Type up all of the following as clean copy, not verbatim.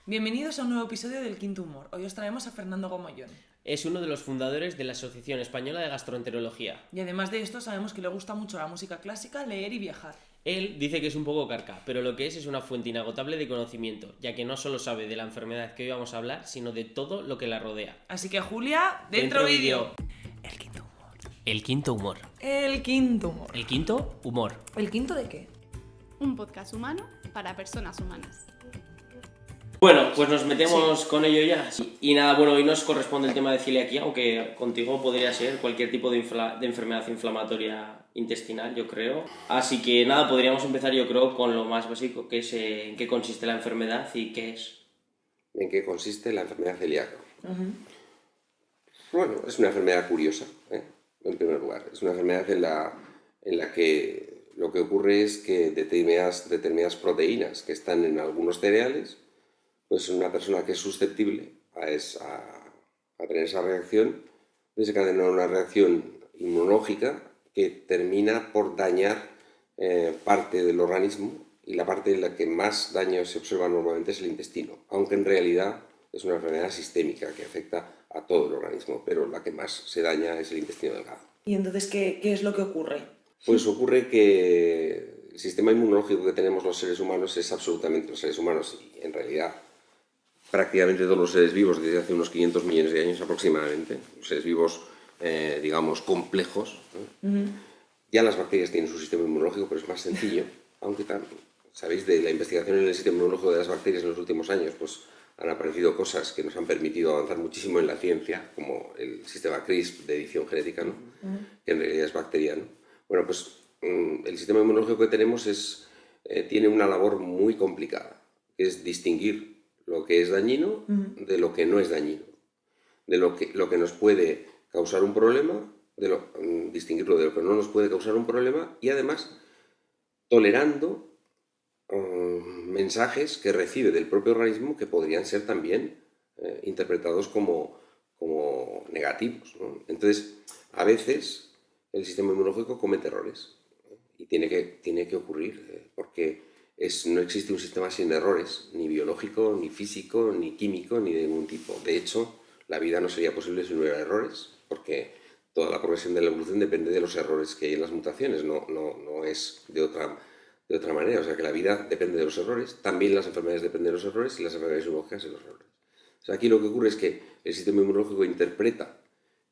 Bienvenidos a un nuevo episodio del Quinto Humor. Hoy os traemos a Fernando Gomollón. Es uno de los fundadores de la Asociación Española de Gastroenterología. Y además de esto, sabemos que le gusta mucho la música clásica, leer y viajar. Él dice que es un poco carca, pero lo que es una fuente inagotable de conocimiento, ya que no solo sabe de la enfermedad que hoy vamos a hablar, sino de todo lo que la rodea. Así que, Julia, dentro vídeo. El Quinto Humor. El Quinto Humor. El Quinto Humor. El Quinto Humor. ¿El quinto de qué? Un podcast humano para personas humanas. Bueno, pues nos metemos con ello ya. Y nada, bueno, hoy nos corresponde el tema de celiaquía, aunque contigo podría ser cualquier tipo de enfermedad inflamatoria intestinal, yo creo. Así que nada, podríamos empezar yo creo con lo más básico, que es en qué consiste la enfermedad y qué es. ¿En qué consiste la enfermedad celíaca? Bueno, es una enfermedad curiosa, en primer lugar. Es una enfermedad en la que lo que ocurre es que determinadas proteínas que están en algunos cereales, pues una persona que es susceptible a tener esa reacción, desencadena una reacción inmunológica que termina por dañar parte del organismo, y la parte en la que más daño se observa normalmente es el intestino, aunque en realidad es una enfermedad sistémica que afecta a todo el organismo, pero la que más se daña es el intestino delgado. ¿Y entonces qué es lo que ocurre? Pues ocurre que el sistema inmunológico que tenemos los seres humanos es absolutamente los seres humanos, y en realidad prácticamente todos los seres vivos desde hace unos 500 millones de años aproximadamente, los seres vivos, digamos, complejos. Ya las bacterias tienen su sistema inmunológico, pero es más sencillo, aunque sabéis, de la investigación en el sistema inmunológico de las bacterias en los últimos años, pues han aparecido cosas que nos han permitido avanzar muchísimo en la ciencia, como el sistema CRISPR de edición genética, ¿no? Que en realidad es bacteriano. Bueno, pues el sistema inmunológico que tenemos tiene una labor muy complicada, que es distinguir lo que es dañino de lo que no es dañino, de lo que nos puede causar un problema, distinguirlo de lo que no nos puede causar un problema, y además tolerando mensajes que recibe del propio organismo que podrían ser también interpretados como negativos, ¿no? Entonces, a veces el sistema inmunológico comete errores, y tiene que ocurrir, porque no existe un sistema sin errores, ni biológico, ni físico, ni químico, ni de ningún tipo. De hecho, la vida no sería posible si no hubiera errores, porque toda la progresión de la evolución depende de los errores que hay en las mutaciones, no es de otra manera. O sea que la vida depende de los errores, también las enfermedades dependen de los errores, y las enfermedades inmunológicas de los errores. O sea, aquí lo que ocurre es que el sistema inmunológico interpreta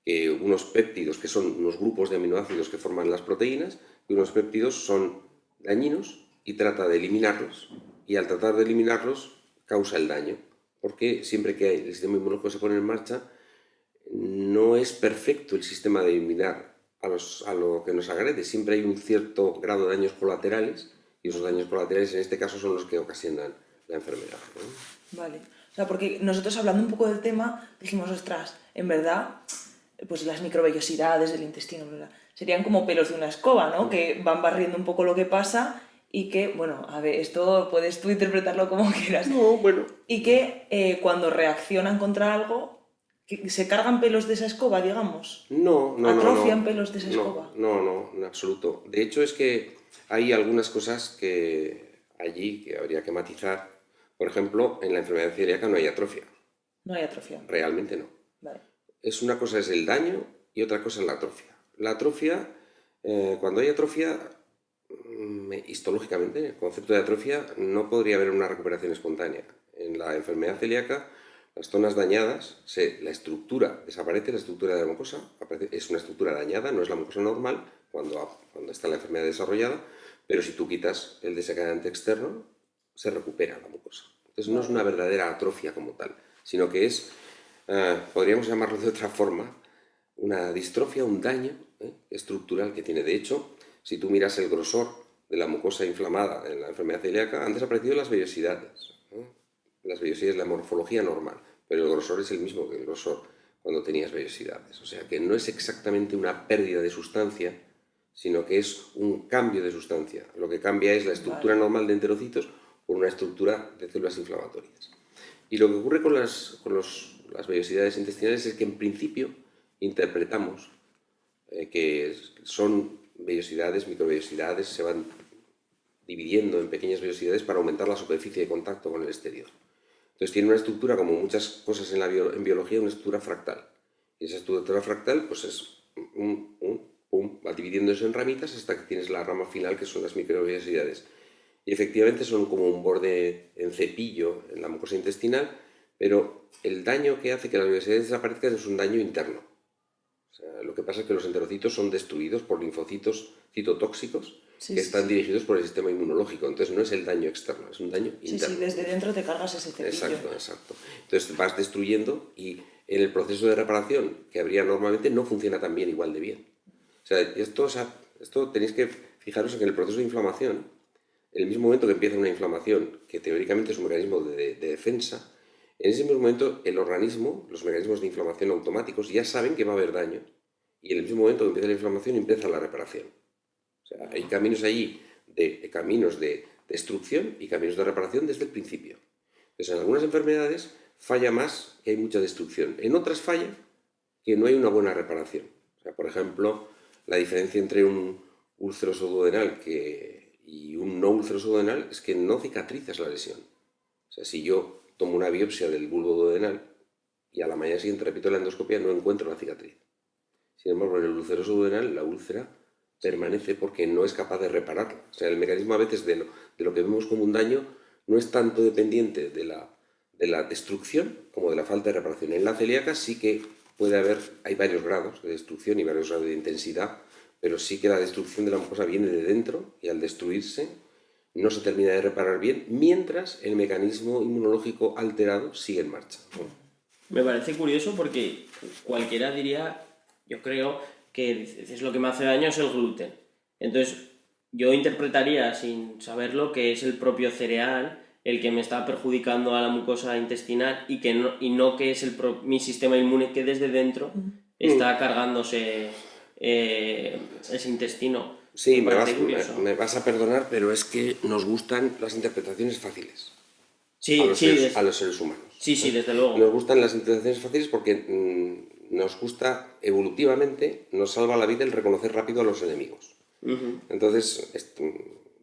que unos péptidos, que son unos grupos de aminoácidos que forman las proteínas, que unos péptidos son dañinos, y trata de eliminarlos, y al tratar de eliminarlos causa el daño, porque siempre que el sistema inmunológico se pone en marcha, no es perfecto el sistema de eliminar a lo que nos agrede. Siempre hay un cierto grado de daños colaterales, y esos daños colaterales en este caso son los que ocasionan la enfermedad, ¿no? Vale. O sea, porque nosotros hablando un poco del tema, dijimos, ostras, en verdad, pues las microvellosidades del intestino, ¿verdad? Serían como pelos de una escoba, ¿no? Que van barriendo un poco lo que pasa. Y que, bueno, a ver, esto puedes tú interpretarlo como quieras. No, bueno. Y que cuando reaccionan contra algo, ¿se cargan pelos de esa escoba, digamos? No. ¿Atrofian pelos de esa escoba? No, en absoluto. De hecho, es que hay algunas cosas que habría que matizar. Por ejemplo, en la enfermedad celíaca no hay atrofia. No hay atrofia. Realmente no. Vale. Una cosa es el daño y otra cosa es la atrofia. La atrofia, cuando hay atrofia, histológicamente, el concepto de atrofia, no podría haber una recuperación espontánea. En la enfermedad celíaca, las zonas dañadas, la estructura desaparece, la estructura de la mucosa es una estructura dañada, no es la mucosa normal cuando está la enfermedad desarrollada, pero si tú quitas el desencadenante externo, se recupera la mucosa. Entonces no es una verdadera atrofia como tal, sino que podríamos llamarlo de otra forma, una distrofia, un daño estructural que tiene. De hecho, si tú miras el grosor de la mucosa inflamada en la enfermedad celíaca, han desaparecido las vellosidades, ¿no? Las vellosidades, la morfología normal, pero el grosor es el mismo que el grosor cuando tenías vellosidades. O sea que no es exactamente una pérdida de sustancia, sino que es un cambio de sustancia. Lo que cambia es la estructura normal de enterocitos por una estructura de células inflamatorias. Y lo que ocurre con las vellosidades intestinales es que en principio interpretamos que son vellosidades, microvellosidades, se van dividiendo en pequeñas vellosidades para aumentar la superficie de contacto con el exterior. Entonces tiene una estructura, como muchas cosas en biología, una estructura fractal. Y esa estructura fractal pues es va dividiéndose en ramitas hasta que tienes la rama final, que son las microvellosidades. Y efectivamente son como un borde en cepillo en la mucosa intestinal, pero el daño que hace que las vellosidades desaparezcan es un daño interno. O sea, lo que pasa es que los enterocitos son destruidos por linfocitos citotóxicos que están dirigidos por el sistema inmunológico. Entonces no es el daño externo, es un daño interno. Sí, desde dentro te cargas ese cepillo. Exacto. Entonces vas destruyendo y en el proceso de reparación que habría normalmente no funciona tan bien, igual de bien. O sea, esto tenéis que fijaros en que en el proceso de inflamación, en el mismo momento que empieza una inflamación, que teóricamente es un mecanismo de defensa, en ese mismo momento el organismo, los mecanismos de inflamación automáticos ya saben que va a haber daño y en el mismo momento que empieza la inflamación empieza la reparación. O sea, hay caminos allí, caminos de destrucción y caminos de reparación desde el principio. Entonces, en algunas enfermedades falla más que hay mucha destrucción. En otras falla que no hay una buena reparación. O sea, por ejemplo, la diferencia entre un úlceroso duodenal y un no úlceroso duodenal es que no cicatrizas la lesión. O sea, si yo tomo una biopsia del bulbo duodenal y a la mañana siguiente repito la endoscopia, no encuentro la cicatriz. Sin embargo, en el ulceroso duodenal, la úlcera permanece porque no es capaz de repararla. O sea, el mecanismo a veces de lo que vemos como un daño no es tanto dependiente de la destrucción como de la falta de reparación. En la celíaca sí que hay varios grados de destrucción y varios grados de intensidad, pero sí que la destrucción de la mucosa viene de dentro y al destruirse no se termina de reparar bien, mientras el mecanismo inmunológico alterado sigue en marcha. Me parece curioso porque cualquiera diría, yo creo, que dices lo que me hace daño es el gluten. Entonces, yo interpretaría, sin saberlo, que es el propio cereal el que me está perjudicando a la mucosa intestinal y no que es mi sistema inmune que desde dentro está cargándose ese intestino. Sí, me vas a perdonar, pero es que nos gustan las interpretaciones fáciles. A los seres humanos. Sí, desde luego. Nos gustan las interpretaciones fáciles porque nos gusta evolutivamente, nos salva la vida el reconocer rápido a los enemigos. Entonces,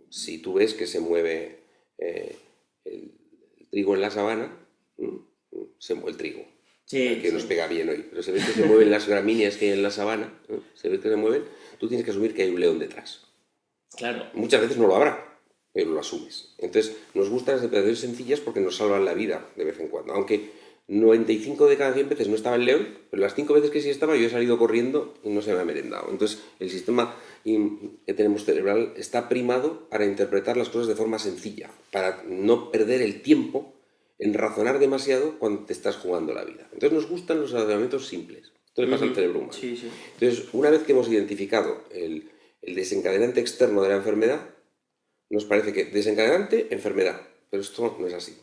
si tú ves que se mueve el trigo en la sabana, se mueve el trigo. Que nos pega bien hoy. Pero se ve que se mueven las gramíneas que hay en la sabana, se ve que se mueven, tú tienes que asumir que hay un león detrás. Claro. Muchas veces no lo habrá, pero lo asumes. Entonces, nos gustan las interpretaciones sencillas porque nos salvan la vida de vez en cuando. Aunque 95 de cada 100 veces no estaba el león, pero las 5 veces que sí estaba yo he salido corriendo y no se me ha merendado. Entonces, el sistema que tenemos cerebral está primado para interpretar las cosas de forma sencilla, para no perder el tiempo en razonar demasiado cuando te estás jugando la vida. Entonces, nos gustan los razonamientos simples. Esto le pasa al cerebro humano. Sí. Entonces, una vez que hemos identificado el desencadenante externo de la enfermedad, nos parece que desencadenante, enfermedad. Pero esto no es así.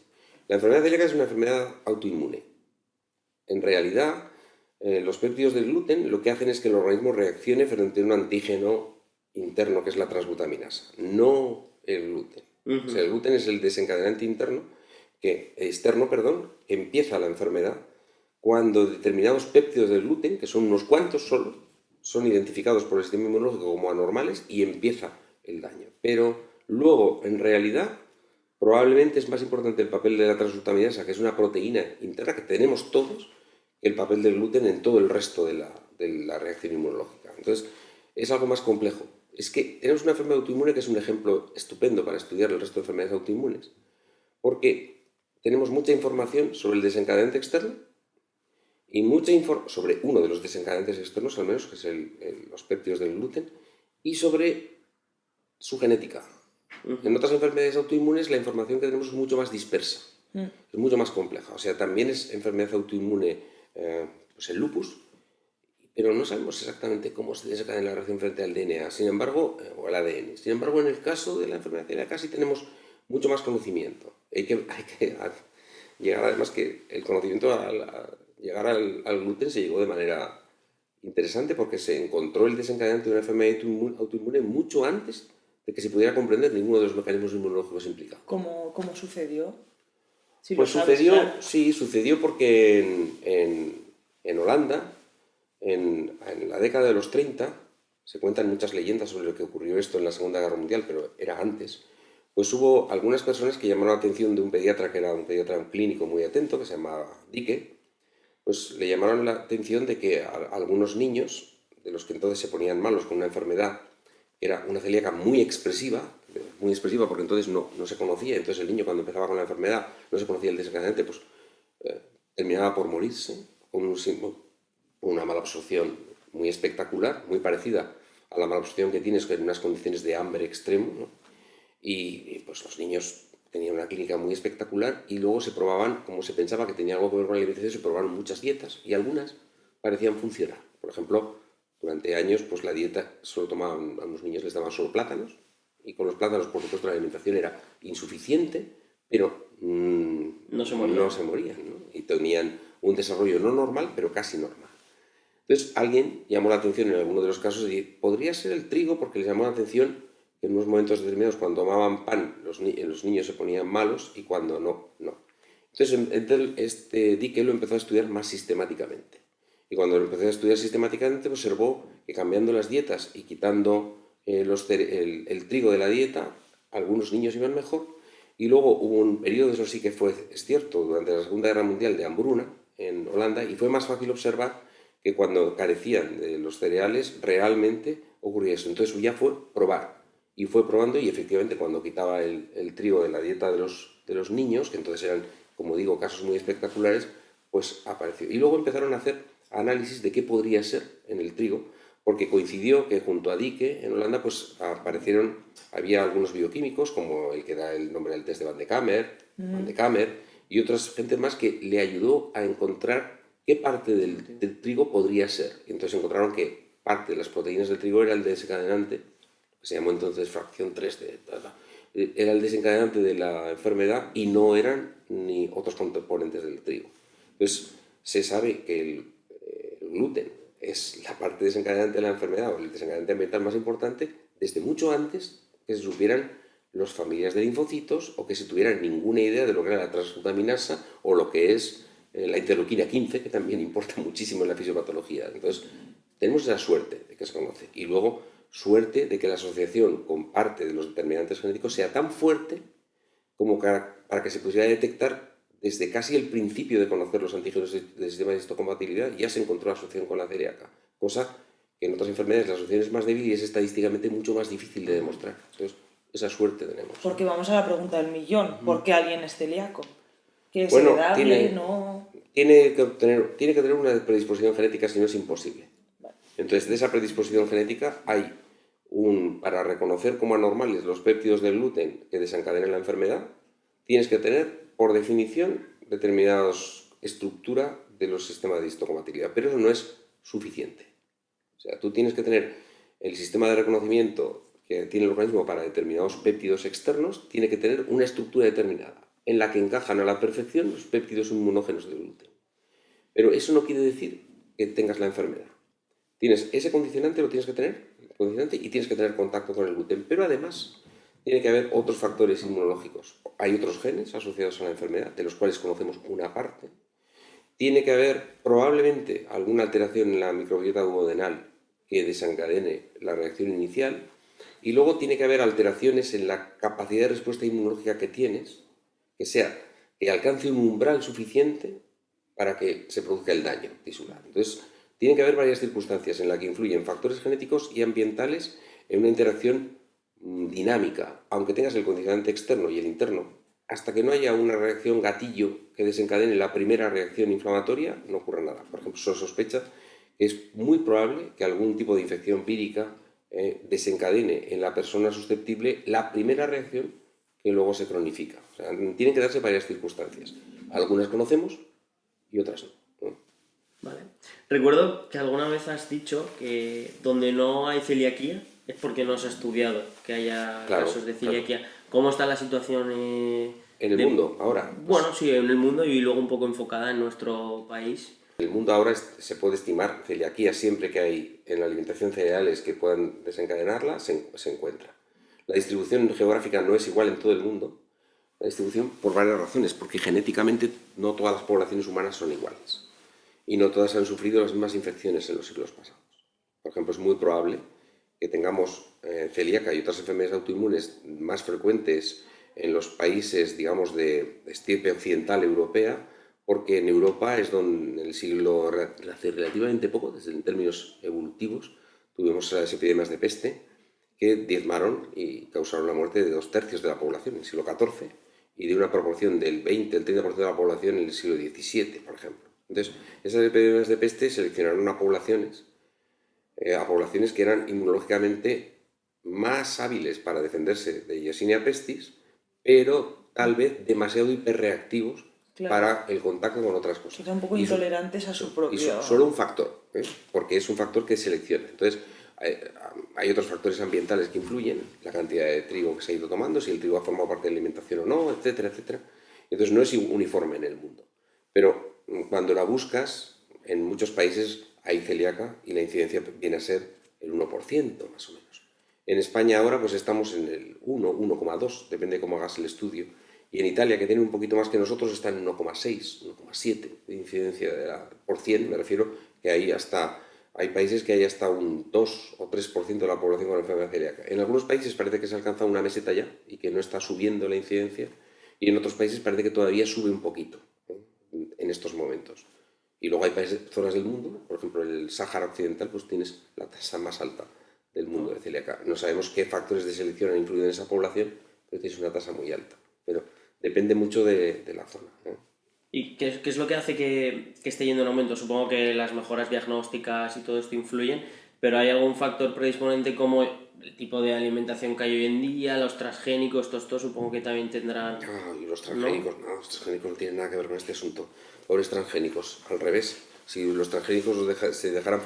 La enfermedad celíaca es una enfermedad autoinmune. En realidad, los péptidos del gluten lo que hacen es que el organismo reaccione frente a un antígeno interno que es la transglutaminasa, no el gluten. O sea, el gluten es el desencadenante externo, que empieza la enfermedad cuando determinados péptidos del gluten, que son unos cuantos solo, son identificados por el sistema inmunológico como anormales y empieza el daño. Pero luego, en realidad, probablemente es más importante el papel de la transglutaminasa, que es una proteína interna que tenemos todos, que el papel del gluten en todo el resto de la reacción inmunológica. Entonces, es algo más complejo. Es que tenemos una enfermedad autoinmune que es un ejemplo estupendo para estudiar el resto de enfermedades autoinmunes, porque tenemos mucha información sobre el desencadenante externo y mucha información sobre uno de los desencadenantes externos, al menos, que es los péptidos del gluten, y sobre su genética. En otras enfermedades autoinmunes la información que tenemos es mucho más dispersa, es mucho más compleja. O sea, también es enfermedad autoinmune pues el lupus, pero no sabemos exactamente cómo se desencadena la reacción frente al DNA, sin embargo, o al ADN. Sin embargo, en el caso de la enfermedad celíaca sí tenemos mucho más conocimiento. Hay que llegar, además, que el conocimiento llegar al gluten se llegó de manera interesante porque se encontró el desencadenante de una enfermedad autoinmune mucho antes de que se pudiera comprender ninguno de los mecanismos inmunológicos implicados. ¿Cómo sucedió? Si pues sucedió porque en Holanda, en la década de los 30, se cuentan muchas leyendas sobre lo que ocurrió esto en la Segunda Guerra Mundial, pero era antes, pues hubo algunas personas que llamaron la atención de un pediatra, que era un pediatra clínico muy atento, que se llamaba Dicke, pues le llamaron la atención de que algunos niños, de los que entonces se ponían malos con una enfermedad, era una celíaca muy expresiva porque entonces no se conocía, entonces el niño cuando empezaba con la enfermedad no se conocía el desencadenante, pues terminaba por morirse con una malabsorción muy espectacular, muy parecida a la malabsorción que tienes en unas condiciones de hambre extremo, ¿no? Y pues los niños tenían una clínica muy espectacular y luego se probaban, como se pensaba que tenía algo que ver con la alimentación, se probaron muchas dietas y algunas parecían funcionar. Por ejemplo, durante años pues la dieta solo tomaban, a los niños les daban solo plátanos y con los plátanos por supuesto la alimentación era insuficiente, pero No se morían. no se morían, ¿no? Y tenían un desarrollo no normal, pero casi normal. Entonces alguien llamó la atención en alguno de los casos y podría ser el trigo porque les llamó la atención que en unos momentos determinados cuando tomaban pan los niños se ponían malos y cuando no. Entonces este Dicke lo empezó a estudiar más sistemáticamente. Y cuando lo empezó a estudiar sistemáticamente observó que cambiando las dietas y quitando el trigo de la dieta, algunos niños iban mejor. Y luego hubo un periodo, eso sí que es cierto, durante la Segunda Guerra Mundial de hambruna en Holanda y fue más fácil observar que cuando carecían de los cereales realmente ocurría eso. Entonces ya fue probar. Y fue probando y efectivamente cuando quitaba el trigo de la dieta de los niños, que entonces eran, como digo, casos muy espectaculares, pues apareció. Y luego empezaron a hacer análisis de qué podría ser en el trigo, porque coincidió que junto a Dicke en Holanda pues había algunos bioquímicos, como el que da el nombre del test de Van de Kamer, y otras gente más que le ayudó a encontrar qué parte del trigo podría ser. Y entonces encontraron que parte de las proteínas del trigo era el desencadenante, que se llamó entonces fracción 3 era el desencadenante de la enfermedad y no eran ni otros componentes del trigo. Entonces se sabe que el gluten es la parte desencadenante de la enfermedad o el desencadenante ambiental más importante desde mucho antes que se supieran las familias de linfocitos o que se tuviera ninguna idea de lo que era la transglutaminasa o lo que es la interleuquina 15, que también importa muchísimo en la fisiopatología. Entonces, tenemos esa suerte de que se conoce. Y luego, suerte de que la asociación con parte de los determinantes genéticos sea tan fuerte como para que se pudiera detectar desde casi el principio de conocer los antígenos del sistema de histocompatibilidad, ya se encontró la asociación con la celíaca, cosa que en otras enfermedades la asociación es más débil y es estadísticamente mucho más difícil de demostrar. Entonces, esa suerte tenemos. Porque vamos a la pregunta del millón. ¿Por qué alguien es celíaco? ¿Que es Bueno, heredable? ¿No? tiene que tener una predisposición genética, si no es imposible. Vale. Entonces, de esa predisposición genética hay para reconocer como anormales los péptidos del gluten que desencadenan la enfermedad, tienes que tener, por definición, determinada estructura de los sistemas de histocompatibilidad, pero eso no es suficiente. O sea, tú tienes que tener el sistema de reconocimiento que tiene el organismo para determinados péptidos externos, tiene que tener una estructura determinada, en la que encajan a la perfección los péptidos inmunógenos del gluten. Pero eso no quiere decir que tengas la enfermedad. Tienes ese condicionante, lo tienes que tener, y tienes que tener contacto con el gluten, pero además tiene que haber otros factores inmunológicos. Hay otros genes asociados a la enfermedad, de los cuales conocemos una parte. Tiene que haber probablemente alguna alteración en la microbiota duodenal que desencadene la reacción inicial. Y luego tiene que haber alteraciones en la capacidad de respuesta inmunológica que tienes, que alcance un umbral suficiente para que se produzca el daño tisular. Entonces, tiene que haber varias circunstancias en las que influyen factores genéticos y ambientales en una interacción dinámica, aunque tengas el condicionante externo y el interno. Hasta que no haya una reacción gatillo que desencadene la primera reacción inflamatoria, no ocurre nada. Por ejemplo, se sospecha que es muy probable que algún tipo de infección vírica desencadene en la persona susceptible la primera reacción que luego se cronifica. O sea, tienen que darse varias circunstancias. Algunas conocemos y otras no. Vale. Recuerdo que alguna vez has dicho que donde no hay celiaquía es porque no se ha estudiado que haya casos de celiaquía. Claro. ¿Cómo está la situación en el mundo ahora? Bueno, sí, en el mundo y luego un poco enfocada en nuestro país. En el mundo ahora se puede estimar celiaquía siempre que hay en la alimentación cereales que puedan desencadenarla, se encuentra. La distribución geográfica no es igual en todo el mundo. La distribución por varias razones, porque genéticamente no todas las poblaciones humanas son iguales. Y no todas han sufrido las mismas infecciones en los siglos pasados. Por ejemplo, es muy probable que tengamos celíaca y otras enfermedades autoinmunes más frecuentes en los países, digamos, de estirpe occidental europea, porque en Europa es donde en el siglo hace relativamente poco, desde en términos evolutivos, tuvimos las epidemias de peste que diezmaron y causaron la muerte de 2/3 de la población en el siglo XIV y de una proporción del 20, el 30% de la población en el siglo XVII, por ejemplo. Entonces, esas epidemias de peste seleccionaron a poblaciones que eran inmunológicamente más hábiles para defenderse de Yersinia pestis, pero tal vez demasiado hiperreactivos para el contacto con otras cosas. Quizá un poco intolerantes a su propio... Y solo un factor, porque es un factor que selecciona. Entonces, hay otros factores ambientales que influyen, la cantidad de trigo que se ha ido tomando, si el trigo ha formado parte de la alimentación o no, etcétera, etcétera. Entonces, no es uniforme en el mundo. Pero cuando la buscas, en muchos países hay celíaca y la incidencia viene a ser el 1% más o menos. En España ahora pues estamos en el 1, 1,2, depende de cómo hagas el estudio. Y en Italia, que tiene un poquito más que nosotros, está en 1,6, 1,7 de incidencia por 100, me refiero que hay países que hay hasta un 2 o 3% de la población con enfermedad celíaca. En algunos países parece que se ha alcanzado una meseta ya y que no está subiendo la incidencia, y en otros países parece que todavía sube un poquito en estos momentos. Y luego hay zonas del mundo, por ejemplo el Sáhara Occidental, pues tienes la tasa más alta del mundo de celíaca. No sabemos qué factores de selección han influido en esa población, pero tienes una tasa muy alta. Pero depende mucho de la zona. ¿Y qué es lo que hace que esté yendo en aumento? Supongo que las mejoras diagnósticas y todo esto influyen, pero ¿hay algún factor predisponente como el tipo de alimentación que hay hoy en día, los transgénicos, todo esto supongo que también tendrán... Y los transgénicos, ¿no? Los transgénicos no tienen nada que ver con este asunto. Pobres transgénicos, al revés. Si los transgénicos se dejaran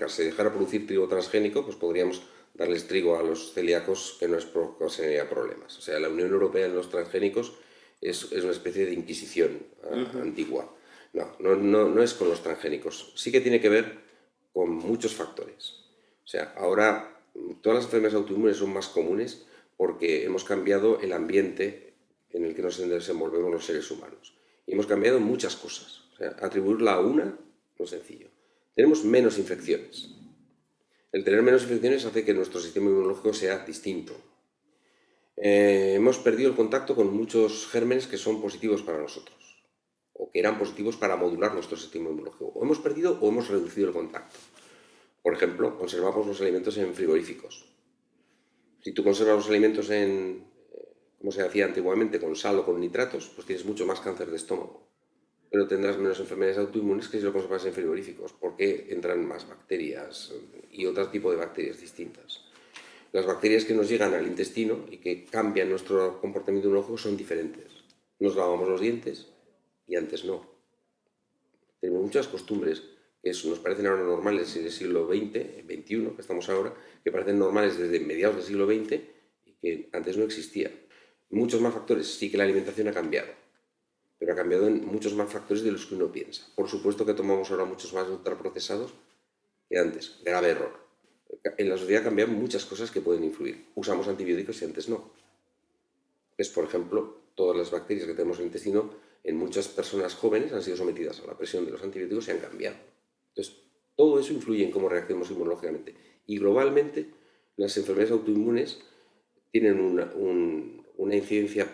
se dejara producir trigo transgénico, pues podríamos darles trigo a los celíacos que no es causaría problemas. O sea, la Unión Europea en los transgénicos es una especie de inquisición antigua. No es con los transgénicos. Sí que tiene que ver con muchos factores. O sea, ahora todas las enfermedades autoinmunes son más comunes porque hemos cambiado el ambiente en el que nos desenvolvemos los seres humanos. Y hemos cambiado muchas cosas. O sea, atribuirla a una no es sencillo. Tenemos menos infecciones. El tener menos infecciones hace que nuestro sistema inmunológico sea distinto. Hemos perdido el contacto con muchos gérmenes que son positivos para nosotros, o que eran positivos para modular nuestro sistema inmunológico. O hemos perdido o hemos reducido el contacto. Por ejemplo, conservamos los alimentos en frigoríficos. Si tú conservas los alimentos como se hacía antiguamente, con sal o con nitratos, pues tienes mucho más cáncer de estómago. Pero tendrás menos enfermedades autoinmunes que si lo conservas en frigoríficos, porque entran más bacterias y otro tipo de bacterias distintas. Las bacterias que nos llegan al intestino y que cambian nuestro comportamiento inmunológico son diferentes. Nos lavamos los dientes y antes no. Tenemos muchas costumbres que nos parecen ahora normales en el siglo XX, XXI, que estamos ahora, que parecen normales desde mediados del siglo XX y que antes no existían. Muchos más factores, sí que la alimentación ha cambiado, pero ha cambiado en muchos más factores de los que uno piensa. Por supuesto que tomamos ahora muchos más ultraprocesados que antes, grave error. En la sociedad cambian muchas cosas que pueden influir. Usamos antibióticos y antes no. Pues, por ejemplo, todas las bacterias que tenemos en el intestino en muchas personas jóvenes han sido sometidas a la presión de los antibióticos y han cambiado. Entonces, todo eso influye en cómo reaccionamos inmunológicamente. Y globalmente, las enfermedades autoinmunes tienen una incidencia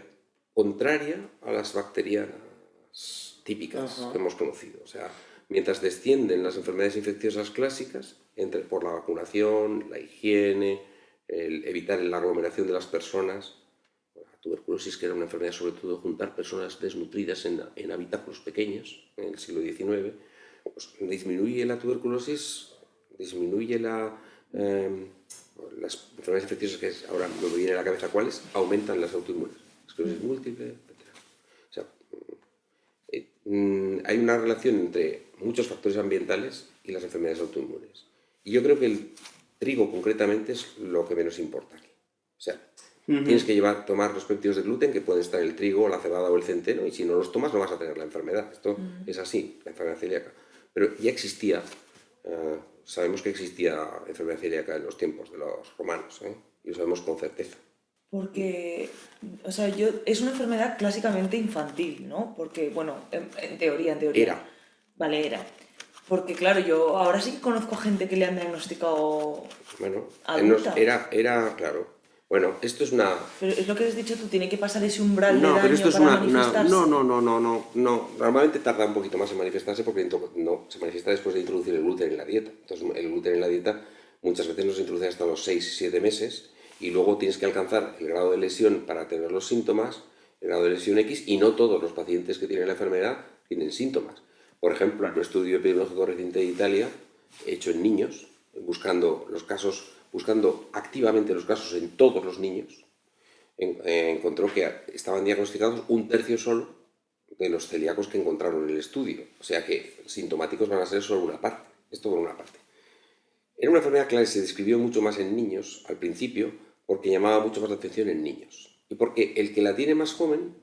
contraria a las bacterianas típicas que hemos conocido. O sea, mientras descienden las enfermedades infecciosas clásicas, por la vacunación, la higiene, el evitar la aglomeración de las personas, la tuberculosis, que era una enfermedad sobre todo de juntar personas desnutridas en habitáculos pequeños en el siglo XIX, pues disminuye la tuberculosis, disminuye las enfermedades infecciosas, que ahora me viene a la cabeza cuáles, aumentan las autoinmunes, esclerosis múltiple, etc. O sea, hay una relación entre muchos factores ambientales y las enfermedades autoinmunes. Y yo creo que el trigo concretamente es lo que menos importa aquí. O sea, tienes que tomar los péptidos de gluten, que pueden estar en el trigo, la cebada o el centeno, y si no los tomas no vas a tener la enfermedad. Esto es así, la enfermedad celíaca. Pero ya existía, sabemos que existía enfermedad celíaca en los tiempos de los romanos, y lo sabemos con certeza. Porque, o sea, es una enfermedad clásicamente infantil, ¿no? Porque, bueno, en teoría. Era. Vale, era. Porque claro, yo ahora sí que conozco a gente que le han diagnosticado Bueno, adulta. era claro. Bueno, esto es una... Pero es lo que has dicho tú, tiene que pasar ese umbral de No, pero esto daño es para No, manifestarse. no. Normalmente tarda un poquito más en manifestarse porque no, se manifiesta después de introducir el gluten en la dieta. Entonces, el gluten en la dieta muchas veces no se introduce hasta los 6-7 meses y luego tienes que alcanzar el grado de lesión para tener los síntomas, el grado de lesión X, y no todos los pacientes que tienen la enfermedad tienen síntomas. Por ejemplo, un estudio epidemiológico reciente de Italia, hecho en niños, buscando activamente los casos en todos los niños, encontró que estaban diagnosticados un tercio solo de los celíacos que encontraron en el estudio. O sea que sintomáticos van a ser solo una parte. Esto por una parte. Era una enfermedad que se describió mucho más en niños al principio porque llamaba mucho más la atención en niños. Y porque el que la tiene más joven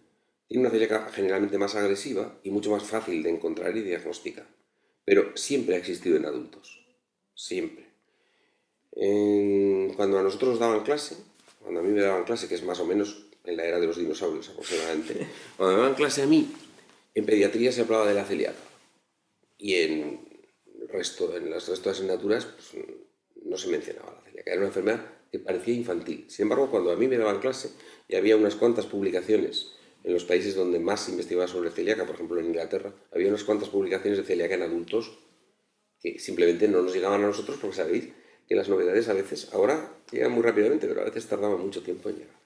tiene una celíaca generalmente más agresiva y mucho más fácil de encontrar y diagnosticar. Pero siempre ha existido en adultos. Siempre. Cuando a nosotros nos daban clase, cuando a mí me daban clase, que es más o menos en la era de los dinosaurios aproximadamente, cuando me daban clase a mí, en pediatría se hablaba de la celíaca. Y en el resto de asignaturas pues, no se mencionaba la celíaca. Era una enfermedad que parecía infantil. Sin embargo, cuando a mí me daban clase, y había unas cuantas publicaciones en los países donde más se investigaba sobre celíaca, por ejemplo en Inglaterra, había unas cuantas publicaciones de celíaca en adultos que simplemente no nos llegaban a nosotros porque sabéis que las novedades a veces, ahora llegan muy rápidamente, pero a veces tardaban mucho tiempo en llegar.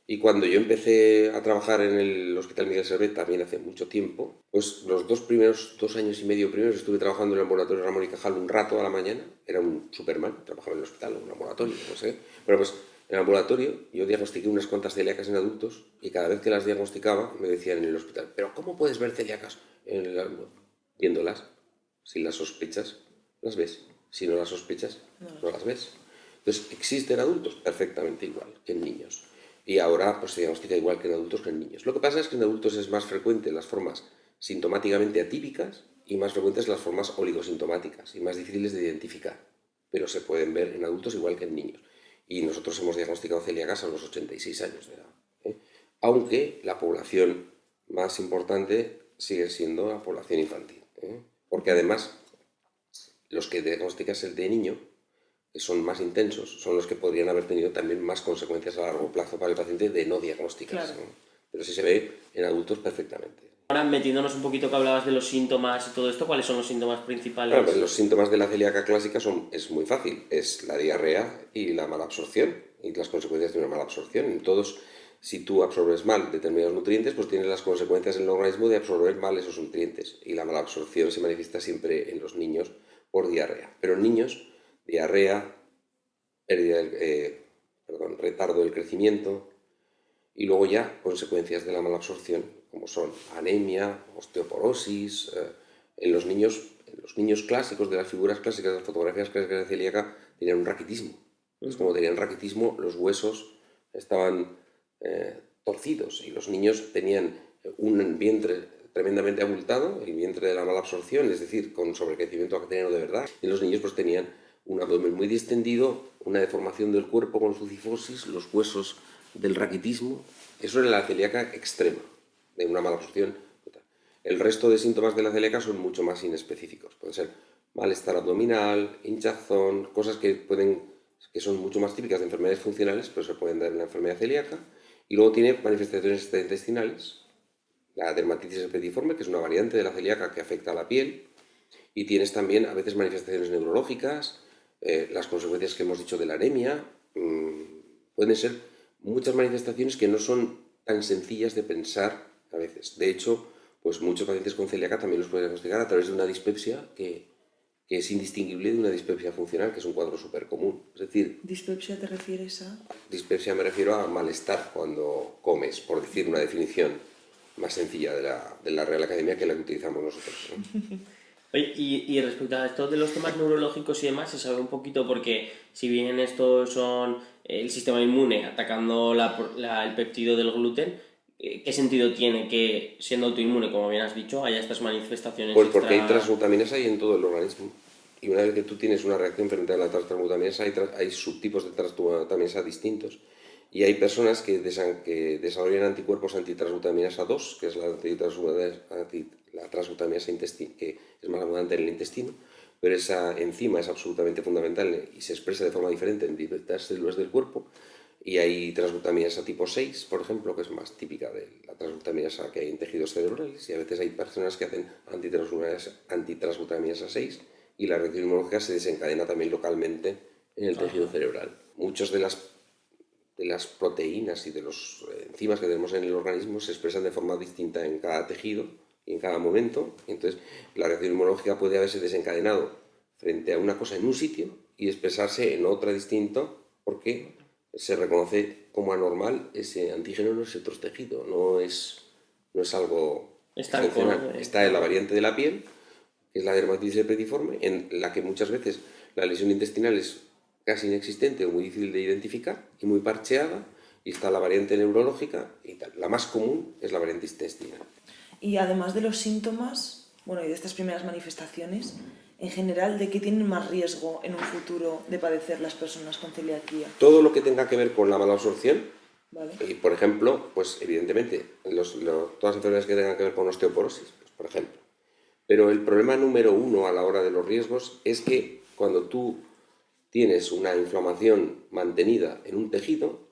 Y cuando yo empecé a trabajar en el Hospital Miguel Servet, también hace mucho tiempo, pues los 2 años y medio primeros estuve trabajando en el laboratorio Ramón y Cajal un rato a la mañana, era un Superman, trabajaba en el hospital, en un laboratorio, no sé. Pero pues en el laboratorio yo diagnostiqué unas cuantas celíacas en adultos y cada vez que las diagnosticaba me decían en el hospital, pero ¿cómo puedes ver celíacas viéndolas? Si las sospechas, las ves. Si no las sospechas, no las ves. Entonces, existen adultos perfectamente igual que en niños. Y ahora pues, se diagnostica igual que en adultos que en niños. Lo que pasa es que en adultos es más frecuente las formas sintomáticamente atípicas y más frecuentes las formas oligosintomáticas y más difíciles de identificar. Pero se pueden ver en adultos igual que en niños. Y nosotros hemos diagnosticado celíacas a los 86 años de edad. Aunque la población más importante sigue siendo la población infantil. Porque además, los que diagnosticas el de niño, que son más intensos, son los que podrían haber tenido también más consecuencias a largo plazo para el paciente de no diagnosticarse. Claro. Pero sí se ve en adultos perfectamente. Ahora, metiéndonos un poquito que hablabas de los síntomas y todo esto, ¿cuáles son los síntomas principales? Claro, pues los síntomas de la celíaca clásica es muy fácil, es la diarrea y la mala absorción y las consecuencias de una mala absorción. En todos, si tú absorbes mal determinados nutrientes, pues tienes las consecuencias en el organismo de absorber mal esos nutrientes. Y la mala absorción se manifiesta siempre en los niños por diarrea. Pero en niños, diarrea, retardo del crecimiento y luego ya consecuencias de la mala absorción, como son anemia, osteoporosis. En los niños clásicos, de las figuras clásicas, de las fotografías clásicas de celíaca, tenían un raquitismo. Entonces, como tenían raquitismo, los huesos estaban torcidos y los niños tenían un vientre tremendamente abultado, el vientre de la mala absorción, es decir, con sobrecrecimiento bacteriano de verdad. Y los niños pues tenían un abdomen muy distendido, una deformación del cuerpo con su cifosis, los huesos del raquitismo. Eso era la celíaca extrema, de una mala absorción. El resto de síntomas de la celíaca son mucho más inespecíficos. Pueden ser malestar abdominal, hinchazón, cosas que son mucho más típicas de enfermedades funcionales, pero se pueden dar en la enfermedad celíaca. Y luego tiene manifestaciones intestinales, la dermatitis herpetiforme, que es una variante de la celíaca que afecta a la piel. Y tienes también a veces manifestaciones neurológicas, las consecuencias que hemos dicho de la anemia. Pueden ser muchas manifestaciones que no son tan sencillas de pensar a veces. De hecho, pues muchos pacientes con celíaca también los pueden diagnosticar a través de una dispepsia que es indistinguible de una dispepsia funcional, que es un cuadro súper común. Es decir, ¿Dispepsia te refieres a...? dispepsia me refiero a malestar cuando comes, por decir una definición más sencilla de la Real Academia que la que utilizamos nosotros, ¿no? Oye, y respecto a esto de los temas neurológicos y demás, se sabe un poquito porque si bien estos son el sistema inmune atacando el péptido del gluten, ¿qué sentido tiene que, siendo autoinmune, como bien has dicho, haya estas manifestaciones Pues porque hay extra... transglutaminas ahí en todo el organismo. Y una vez que tú tienes una reacción frente a la transglutaminasa, hay subtipos de transglutaminasa distintos. Y hay personas que desarrollan anticuerpos antitransglutaminasa 2, que es la transglutaminasa que es más abundante en el intestino, pero esa enzima es absolutamente fundamental y se expresa de forma diferente en diversas células del cuerpo. Y hay transglutaminasa tipo 6, por ejemplo, que es más típica de la transglutaminasa que hay en tejidos cerebrales, y a veces hay personas que hacen antitransglutaminasa 6 y la reacción inmunológica se desencadena también localmente en el tejido cerebral. Muchas de las proteínas y de los enzimas que tenemos en el organismo se expresan de forma distinta en cada tejido y en cada momento. Entonces, la reacción inmunológica puede haberse desencadenado frente a una cosa en un sitio y expresarse en otra distinto porque se reconoce como anormal ese antígeno en ese otro tejido. No es algo excepcional. Está en la variante de la piel, que es la dermatitis herpetiforme, en la que muchas veces la lesión intestinal es casi inexistente o muy difícil de identificar y muy parcheada, y está la variante neurológica y tal. La más común es la variante intestinal. Y además de los síntomas, bueno, y de estas primeras manifestaciones, en general, ¿de qué tienen más riesgo en un futuro de padecer las personas con celiaquía? Todo lo que tenga que ver con la mala absorción, ¿Vale? y por ejemplo, pues evidentemente, todas las enfermedades que tengan que ver con osteoporosis, pues, por ejemplo. Pero el problema número uno a la hora de los riesgos es que cuando tú tienes una inflamación mantenida en un tejido,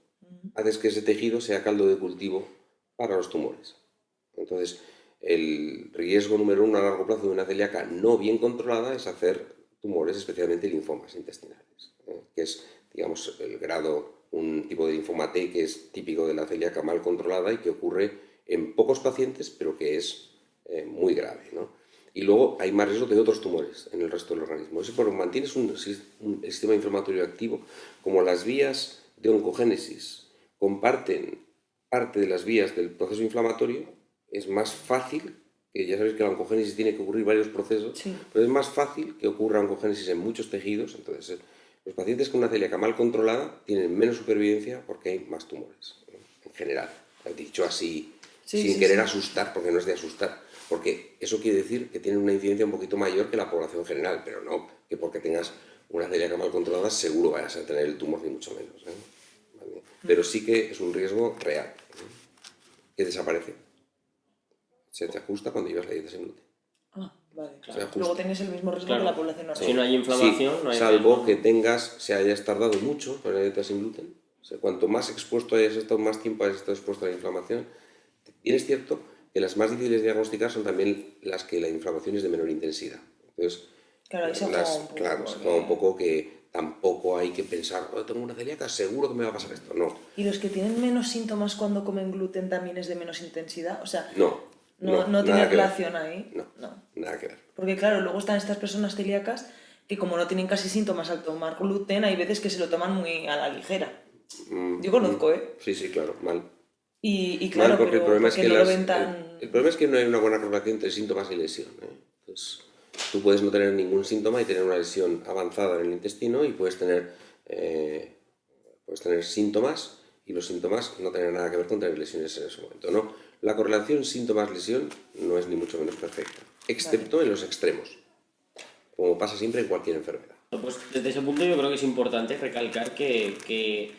haces que ese tejido sea caldo de cultivo para los tumores. Entonces, el riesgo número uno a largo plazo de una celíaca no bien controlada es hacer tumores, especialmente linfomas intestinales, que es, digamos, un tipo de linfoma T que es típico de la celíaca mal controlada y que ocurre en pocos pacientes, pero que es muy grave, ¿no? Y luego hay más riesgo de otros tumores en el resto del organismo. Eso porque mantienes un sistema inflamatorio activo, como las vías de oncogénesis comparten parte de las vías del proceso inflamatorio, es más fácil, que ya sabéis que la oncogénesis tiene que ocurrir varios procesos, Sí. pero es más fácil que ocurra oncogénesis en muchos tejidos. Entonces, los pacientes con una celíaca mal controlada tienen menos supervivencia porque hay más tumores, ¿no? En general. Dicho así, sin querer asustar, porque no es de asustar, porque eso quiere decir que tienen una incidencia un poquito mayor que la población general, pero no que porque tengas una celíaca mal controlada seguro vayas a tener el tumor, ni mucho menos, ¿eh? ¿Vale? Pero sí que es un riesgo real, ¿eh? Que desaparece. Se te ajusta cuando llevas la dieta sin gluten. Ah, vale. Claro. Luego tienes el mismo riesgo que la población normal. Si no hay inflamación, Sí, no hay salvo riesgo. que se hayas tardado mucho con la dieta sin gluten. O sea, cuanto más expuesto hayas estado, más tiempo hayas estado expuesto a la inflamación. Y es cierto que las más difíciles de diagnosticar son también las que la inflamación es de menor intensidad. Entonces, Claro, ahí se juega un poco. claro, se juega un poco que tampoco hay que pensar, tengo una celíaca, seguro que me va a pasar esto. No. ¿Y los que tienen menos síntomas cuando comen gluten también es de menos intensidad? O sea, No no tiene nada que ver. relación ahí. No, nada que ver. Porque claro, luego están estas personas celíacas que como no tienen casi síntomas al tomar gluten, hay veces que se lo toman muy a la ligera. Yo conozco, ¿eh? Sí, claro, mal. Y claro, Mal, porque pero el problema es porque que no lo ven tan... el problema es que no hay una buena correlación entre síntomas y lesión, ¿eh? Entonces, tú puedes no tener ningún síntoma y tener una lesión avanzada en el intestino, y puedes tener síntomas y los síntomas no tener nada que ver con tener lesiones en ese momento, ¿no? La correlación síntomas-lesión no es ni mucho menos perfecta, excepto en los extremos, como pasa siempre en cualquier enfermedad. Pues desde ese punto yo creo que es importante recalcar que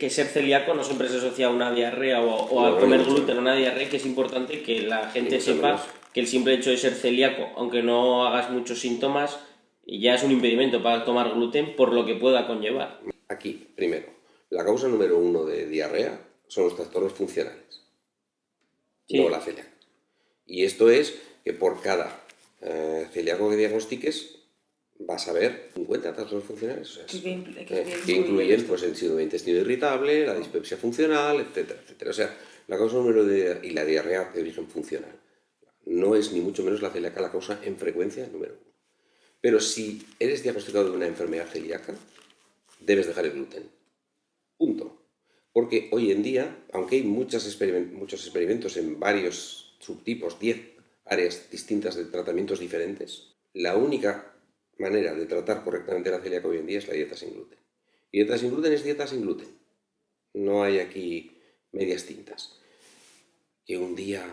ser celíaco no siempre se asocia a una diarrea o a comer gluten a una diarrea, que es importante que la gente sepa que el simple hecho de ser celíaco, aunque no hagas muchos síntomas, ya es un impedimento para tomar gluten por lo que pueda conllevar. Aquí, primero, la causa número uno de diarrea son los trastornos funcionales, no la celiaca. Y esto es que por cada celíaco que diagnostiques vas a ver 50 trastornos funcionales, o sea, que incluyen pues, el síndrome de intestino irritable, la dispepsia funcional, etcétera, etcétera. O sea, la causa número y la diarrea de origen funcional no es ni mucho menos la celíaca la causa en frecuencia número uno. Pero si eres diagnosticado de una enfermedad celíaca, debes dejar el gluten. Punto. Porque hoy en día, aunque hay muchos experimentos en varios subtipos, 10 áreas distintas de tratamientos diferentes, la única manera de tratar correctamente la celíaca hoy en día es la dieta sin gluten. Y dieta sin gluten es dieta sin gluten. No hay aquí medias tintas. Que un día,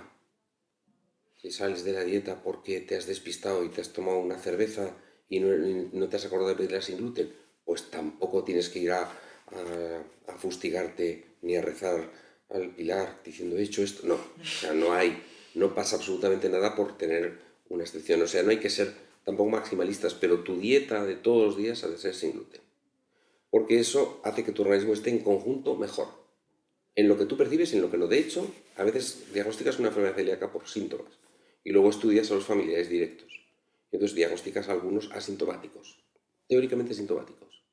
si sales de la dieta porque te has despistado y te has tomado una cerveza y no te has acordado de pedirla sin gluten, pues tampoco tienes que ir a fustigarte ni a rezar al pilar diciendo he hecho esto. No, o sea, no hay no pasa absolutamente nada por tener una excepción. O sea, no hay que ser tampoco maximalistas, pero tu dieta de todos los días ha de ser sin gluten. Porque eso hace que tu organismo esté en conjunto mejor. En lo que tú percibes y en lo que no. De hecho, a veces diagnosticas una enfermedad celíaca por síntomas y luego estudias a los familiares directos. Y entonces diagnosticas a algunos asintomáticos, teóricamente sintomáticos.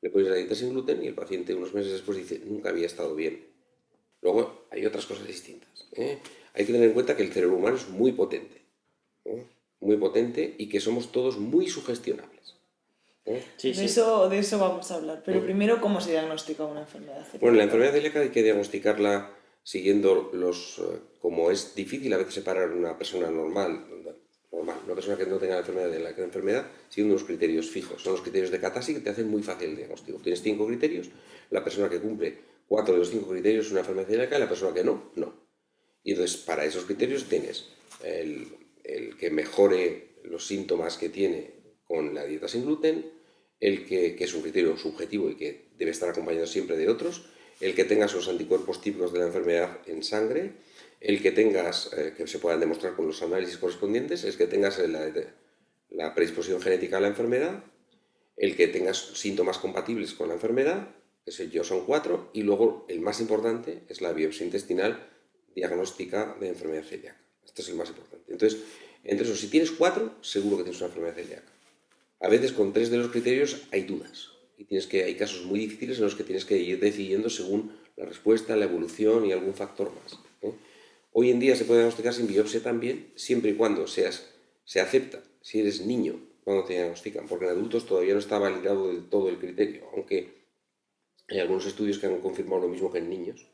Le pones la dieta sin gluten y el paciente unos meses después dice, nunca había estado bien. Luego hay otras cosas distintas. Hay que tener en cuenta que el cerebro humano es muy potente. Muy potente y que somos todos muy sugestionables. Sí, De sí. eso vamos a hablar. Pero primero, ¿cómo se diagnostica una enfermedad celíaca? Bueno, la enfermedad celíaca hay que diagnosticarla siguiendo como es difícil a veces separar una persona normal, una persona que no tenga la enfermedad de la enfermedad, siguiendo unos criterios fijos. Son los criterios de Katasi que te hacen muy fácil el diagnóstico. Tienes 5 criterios, la persona que cumple 4 de los 5 criterios es una enfermedad celíaca y la persona que no, no. Y entonces, para esos criterios tienes el que mejore los síntomas que tiene con la dieta sin gluten, el que es un criterio subjetivo y que debe estar acompañado siempre de otros, el que tengas los anticuerpos típicos de la enfermedad en sangre, el que tengas, que se puedan demostrar con los análisis correspondientes, es que tengas la predisposición genética a la enfermedad, el que tengas síntomas compatibles con la enfermedad, que sé yo, son 4, y luego el más importante es la biopsia intestinal diagnóstica de enfermedad celíaca. Este es el más importante. Entonces, entre esos, si tienes 4, seguro que tienes una enfermedad celíaca. A veces con 3 de los criterios hay dudas y hay casos muy difíciles en los que tienes que ir decidiendo según la respuesta, la evolución y algún factor más. Hoy en día se puede diagnosticar sin biopsia también, siempre y cuando se acepta si eres niño cuando te diagnostican, porque en adultos todavía no está validado del todo el criterio, aunque hay algunos estudios que han confirmado lo mismo que en niños.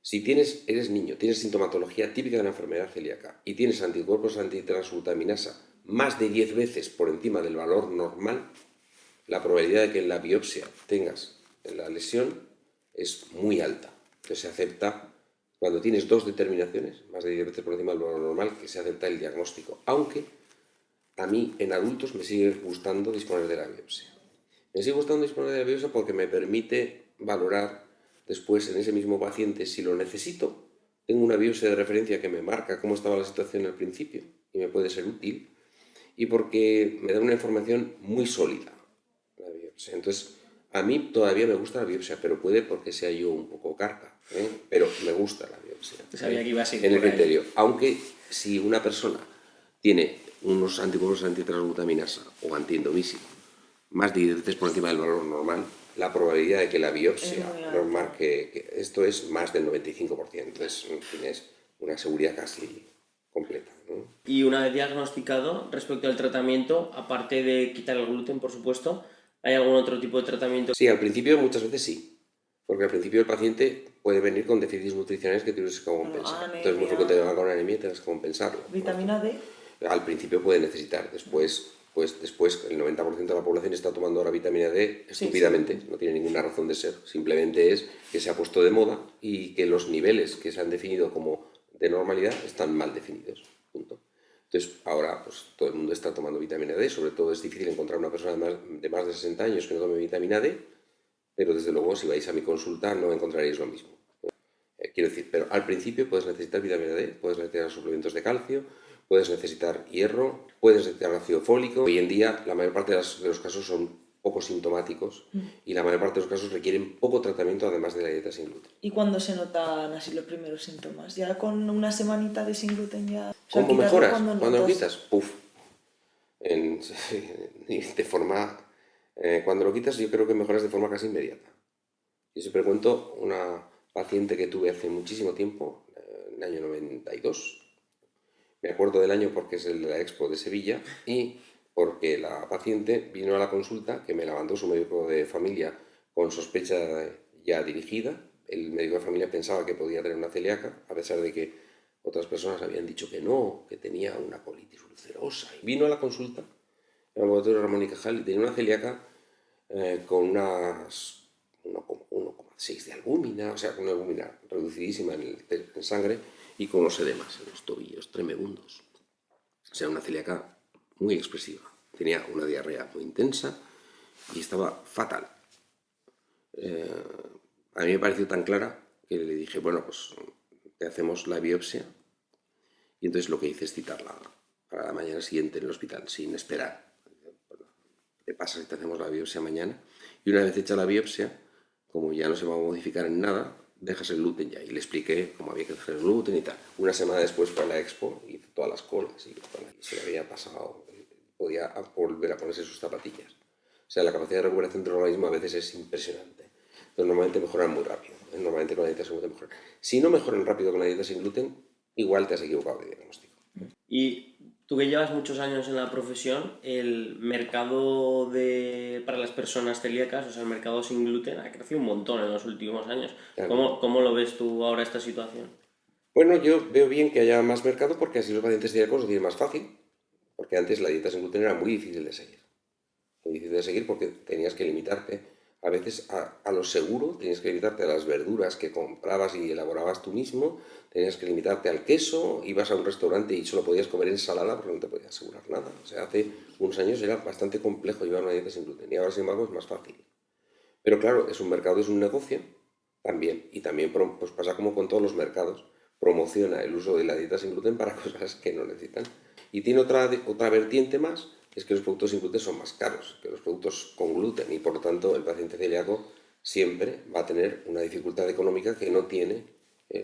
Si eres niño, tienes sintomatología típica de la enfermedad celíaca y tienes anticuerpos antitransglutaminasa más de 10 veces por encima del valor normal, la probabilidad de que en la biopsia tengas la lesión es muy alta. Que se acepta, cuando tienes 2 determinaciones, más de 10 veces por encima del valor normal, que se acepta el diagnóstico. Aunque a mí en adultos me sigue gustando disponer de la biopsia. Me sigue gustando disponer de la biopsia porque me permite valorar después en ese mismo paciente si lo necesito. Tengo una biopsia de referencia que me marca cómo estaba la situación al principio y me puede ser útil. Y porque me da una información muy sólida la biopsia. Entonces, a mí todavía me gusta la biopsia, pero puede porque sea yo un poco carca, pero me gusta la biopsia. Sabía que iba a ser en el por ahí. criterio. Aunque si una persona tiene unos anticuerpos antitransglutaminasa o antiendomísimo más de 10 veces por encima del valor normal, la probabilidad de que la biopsia nos marque que esto es más del 95%. Entonces tienes una seguridad casi completa. Y una vez diagnosticado, respecto al tratamiento, aparte de quitar el gluten, por supuesto, ¿hay algún otro tipo de tratamiento? Sí, al principio muchas veces sí. Porque al principio el paciente puede venir con déficits nutricionales que tienes que compensar. Entonces es muy frecuente que venga con anemia y tengas que compensarlo. ¿Vitamina D? Al principio puede necesitar, después el 90% de la población está tomando ahora vitamina D estúpidamente, no tiene ninguna razón de ser, simplemente es que se ha puesto de moda y que los niveles que se han definido como de normalidad están mal definidos, punto. Entonces ahora pues todo el mundo está tomando vitamina D, sobre todo es difícil encontrar una persona de más de 60 años que no tome vitamina D, pero desde luego si vais a mi consulta no encontraréis lo mismo. Quiero decir, pero al principio puedes necesitar vitamina D, puedes necesitar suplementos de calcio, puedes necesitar hierro, puedes necesitar ácido fólico. Hoy en día la mayor parte de los casos son poco sintomáticos y la mayor parte de los casos requieren poco tratamiento además de la dieta sin gluten. ¿Y cuándo se notan así los primeros síntomas? ¿Ya con una semanita de sin gluten ya? ¿Cómo mejoras? ¿Cuándo lo quitas? Puf. De forma... cuando lo quitas yo creo que mejoras de forma casi inmediata. Yo siempre cuento una paciente que tuve hace muchísimo tiempo, en el año 92. Me acuerdo del año porque es el de la Expo de Sevilla y porque la paciente vino a la consulta que me la mandó su médico de familia con sospecha ya dirigida. El médico de familia pensaba que podía tener una celíaca, a pesar de que otras personas habían dicho que no, que tenía una colitis ulcerosa. Y vino a la consulta, en el laboratorio Ramón y Cajal, y tenía una celíaca con unas 1,6 de albúmina, o sea, con una albúmina reducidísima en sangre y con unos edemas en los tobillos tremebundos. O sea, una celíaca muy expresiva. Tenía una diarrea muy intensa y estaba fatal. A mí me pareció tan clara que le dije, bueno, pues te hacemos la biopsia Y entonces lo que hice es citarla para la mañana siguiente en el hospital, sin esperar. Bueno, ¿qué pasa si te hacemos la biopsia mañana? Y una vez hecha la biopsia, como ya no se va a modificar en nada, dejas el gluten ya. Y le expliqué cómo había que dejar el gluten y tal. Una semana después fue a la expo, hizo todas las colas y se le había pasado, podía volver a ponerse sus zapatillas. O sea, la capacidad de recuperación del organismo a veces es impresionante. Entonces, normalmente mejoran muy rápido. Normalmente con la dieta sin gluten mejoran. Si no mejoran rápido con la dieta sin gluten, igual te has equivocado de diagnóstico. Y tú que llevas muchos años en la profesión, el mercado para las personas celíacas, o sea, el mercado sin gluten, ha crecido un montón en los últimos años. Claro. ¿Cómo lo ves tú ahora esta situación? Bueno, yo veo bien que haya más mercado porque así los pacientes celíacos lo tienen más fácil. Porque antes la dieta sin gluten era muy difícil de seguir. Muy difícil de seguir porque tenías que limitarte a veces a lo seguro, tenías que limitarte a las verduras que comprabas y elaborabas tú mismo, tenías que limitarte al queso, ibas a un restaurante y solo podías comer ensalada porque no te podías asegurar nada. O sea, hace unos años era bastante complejo llevar una dieta sin gluten y ahora, sin embargo, es más fácil. Pero claro, es un mercado, es un negocio también. Y también pues pasa como con todos los mercados. Promociona el uso de la dieta sin gluten para cosas que no necesitan. Y tiene otra vertiente más, es que los productos sin gluten son más caros que los productos con gluten. Y por lo tanto, el paciente celíaco siempre va a tener una dificultad económica que no tiene,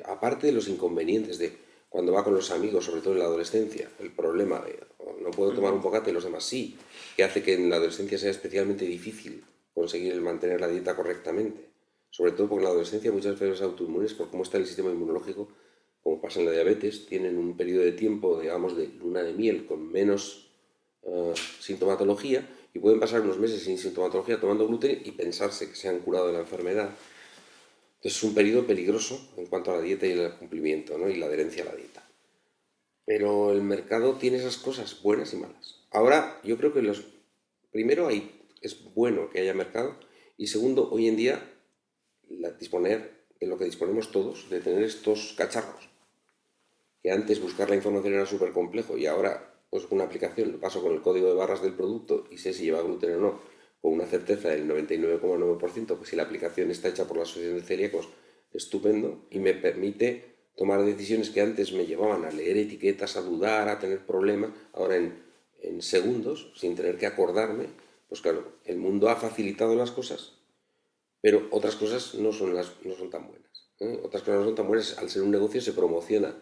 aparte de los inconvenientes de cuando va con los amigos, sobre todo en la adolescencia, el problema de no puedo tomar un bocata y los demás sí, que hace que en la adolescencia sea especialmente difícil conseguir el mantener la dieta correctamente. Sobre todo porque en la adolescencia muchas enfermedades autoinmunes, por cómo está el sistema inmunológico, como pasa en la diabetes, tienen un periodo de tiempo, digamos, de luna de miel con menos sintomatología y pueden pasar unos meses sin sintomatología tomando gluten y pensarse que se han curado de la enfermedad. Entonces es un periodo peligroso en cuanto a la dieta y el cumplimiento, ¿no? Y la adherencia a la dieta. Pero el mercado tiene esas cosas buenas y malas. Ahora, yo creo que primero es bueno que haya mercado y segundo, hoy en día, disponer de lo que disponemos todos, de tener estos cacharros, que antes buscar la información era súper complejo y ahora, pues con una aplicación, lo paso con el código de barras del producto y sé si lleva gluten o no, con una certeza del 99,9%, pues si la aplicación está hecha por la Asociación de Celíacos, estupendo, y me permite tomar decisiones que antes me llevaban a leer etiquetas, a dudar, a tener problemas, ahora en segundos, sin tener que acordarme, pues claro, el mundo ha facilitado las cosas, pero otras cosas no son tan buenas, ¿eh? Otras cosas no son tan buenas. Al ser un negocio se promociona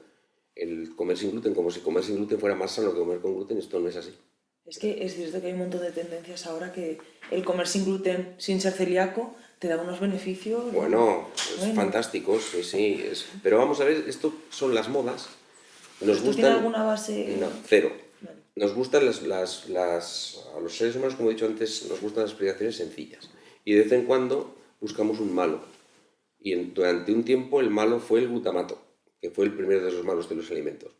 el comer sin gluten como si comer sin gluten fuera más sano que comer con gluten. Esto no es así. Es que es cierto que hay un montón de tendencias ahora que el comer sin gluten, sin ser celíaco, te da unos beneficios. Bueno, es fantástico, sí, sí. Pero vamos a ver, esto son las modas. Nos ¿Esto gustan... tiene alguna base? No, cero. Vale. Nos gustan a los seres humanos, como he dicho antes, nos gustan las explicaciones sencillas. Y de vez en cuando buscamos un malo. Y durante un tiempo el malo fue el glutamato, que fue el primero de los malos de los alimentos.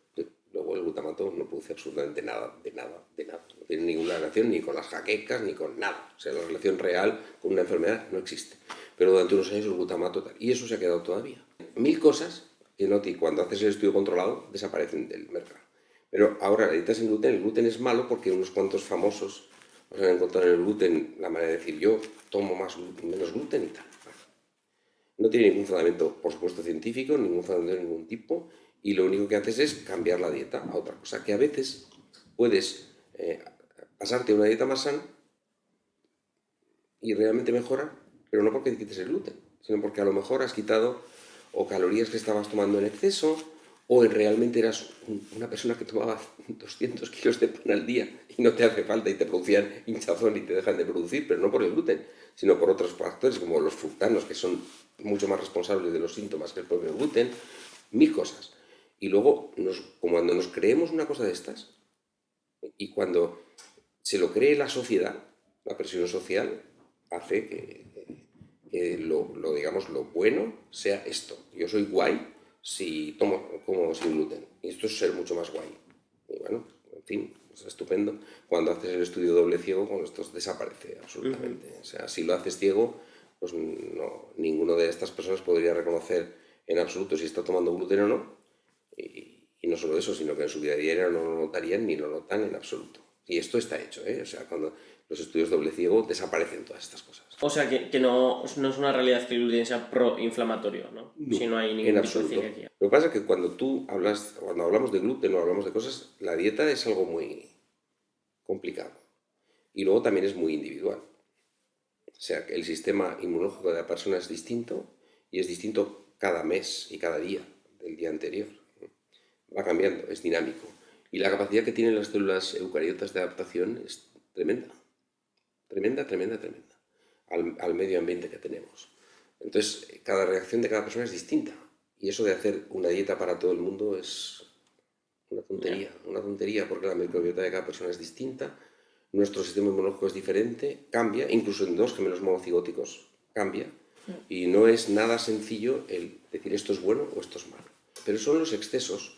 Luego el glutamato no produce absolutamente nada, de nada, de nada. No tiene ninguna relación ni con las jaquecas ni con nada. O sea, la relación real con una enfermedad no existe. Pero durante unos años el glutamato tal. Y eso se ha quedado todavía. 1000 cosas que cuando haces el estudio controlado desaparecen del mercado. Pero ahora la dieta sin gluten, el gluten es malo porque unos cuantos famosos os han encontrado en el gluten la manera de decir yo tomo menos gluten y tal. No tiene ningún fundamento, por supuesto, científico, ningún fundamento de ningún tipo, y lo único que haces es cambiar la dieta a otra cosa, que a veces puedes pasarte a una dieta más sana y realmente mejorar, pero no porque te quites el gluten, sino porque a lo mejor has quitado o calorías que estabas tomando en exceso, o realmente eras una persona que tomaba 200 kilos de pan al día y no te hace falta y te producían hinchazón y te dejan de producir, pero no por el gluten, sino por otros factores como los fructanos, que son mucho más responsables de los síntomas que el propio gluten, 1000 cosas. Y luego, cuando nos creemos una cosa de estas, y cuando se lo cree la sociedad, la presión social hace que digamos, lo bueno sea esto. Yo soy guay si como sin gluten. Y esto es ser mucho más guay. Y bueno, en fin, es estupendo. Cuando haces el estudio doble ciego, con esto desaparece absolutamente. O sea, si lo haces ciego, pues no, ninguna de estas personas podría reconocer en absoluto si está tomando gluten o no. Y no solo eso, sino que en su vida diaria no lo notarían ni lo notan en absoluto. Y esto está hecho, ¿eh? O sea, cuando los estudios doble ciego, desaparecen todas estas cosas. O sea, que no es una realidad que el gluten sea proinflamatorio, ¿no? No, Si no hay en ningún tipo de absoluto. celiaquía. Lo que pasa es que cuando hablamos de gluten o hablamos de cosas, la dieta es algo muy complicado. Y luego también es muy individual. O sea, que el sistema inmunológico de la persona es distinto y es distinto cada mes y cada día del día anterior. Va cambiando, es dinámico. Y la capacidad que tienen las células eucariotas de adaptación es tremenda. Tremenda, tremenda, tremenda. Al medio ambiente que tenemos. Entonces, cada reacción de cada persona es distinta. Y eso de hacer una dieta para todo el mundo es una tontería, porque la microbiota de cada persona es distinta, nuestro sistema inmunológico es diferente, cambia, incluso en dos gemelos monocigóticos cambia, y no es nada sencillo el decir esto es bueno o esto es malo. Pero son los excesos,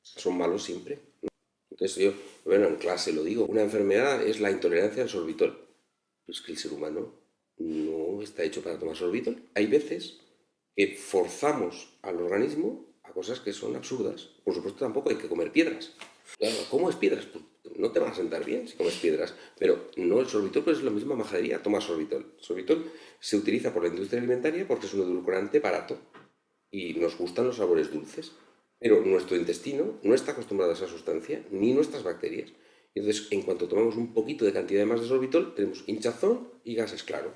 son malos siempre. Entonces yo, bueno, en clase lo digo, una enfermedad es la intolerancia al sorbitol. Pues que el ser humano no está hecho para tomar sorbitol. Hay veces que forzamos al organismo a cosas que son absurdas. Por supuesto, tampoco hay que comer piedras. Claro, ¿comes piedras? Pues no te vas a sentar bien si comes piedras. Pero no, el sorbitol pues es la misma majadería, toma sorbitol. El sorbitol se utiliza por la industria alimentaria porque es un edulcorante barato y nos gustan los sabores dulces. Pero nuestro intestino no está acostumbrado a esa sustancia, ni nuestras bacterias. Y entonces, en cuanto tomamos un poquito de cantidad de más de sorbitol, tenemos hinchazón y gases, claro.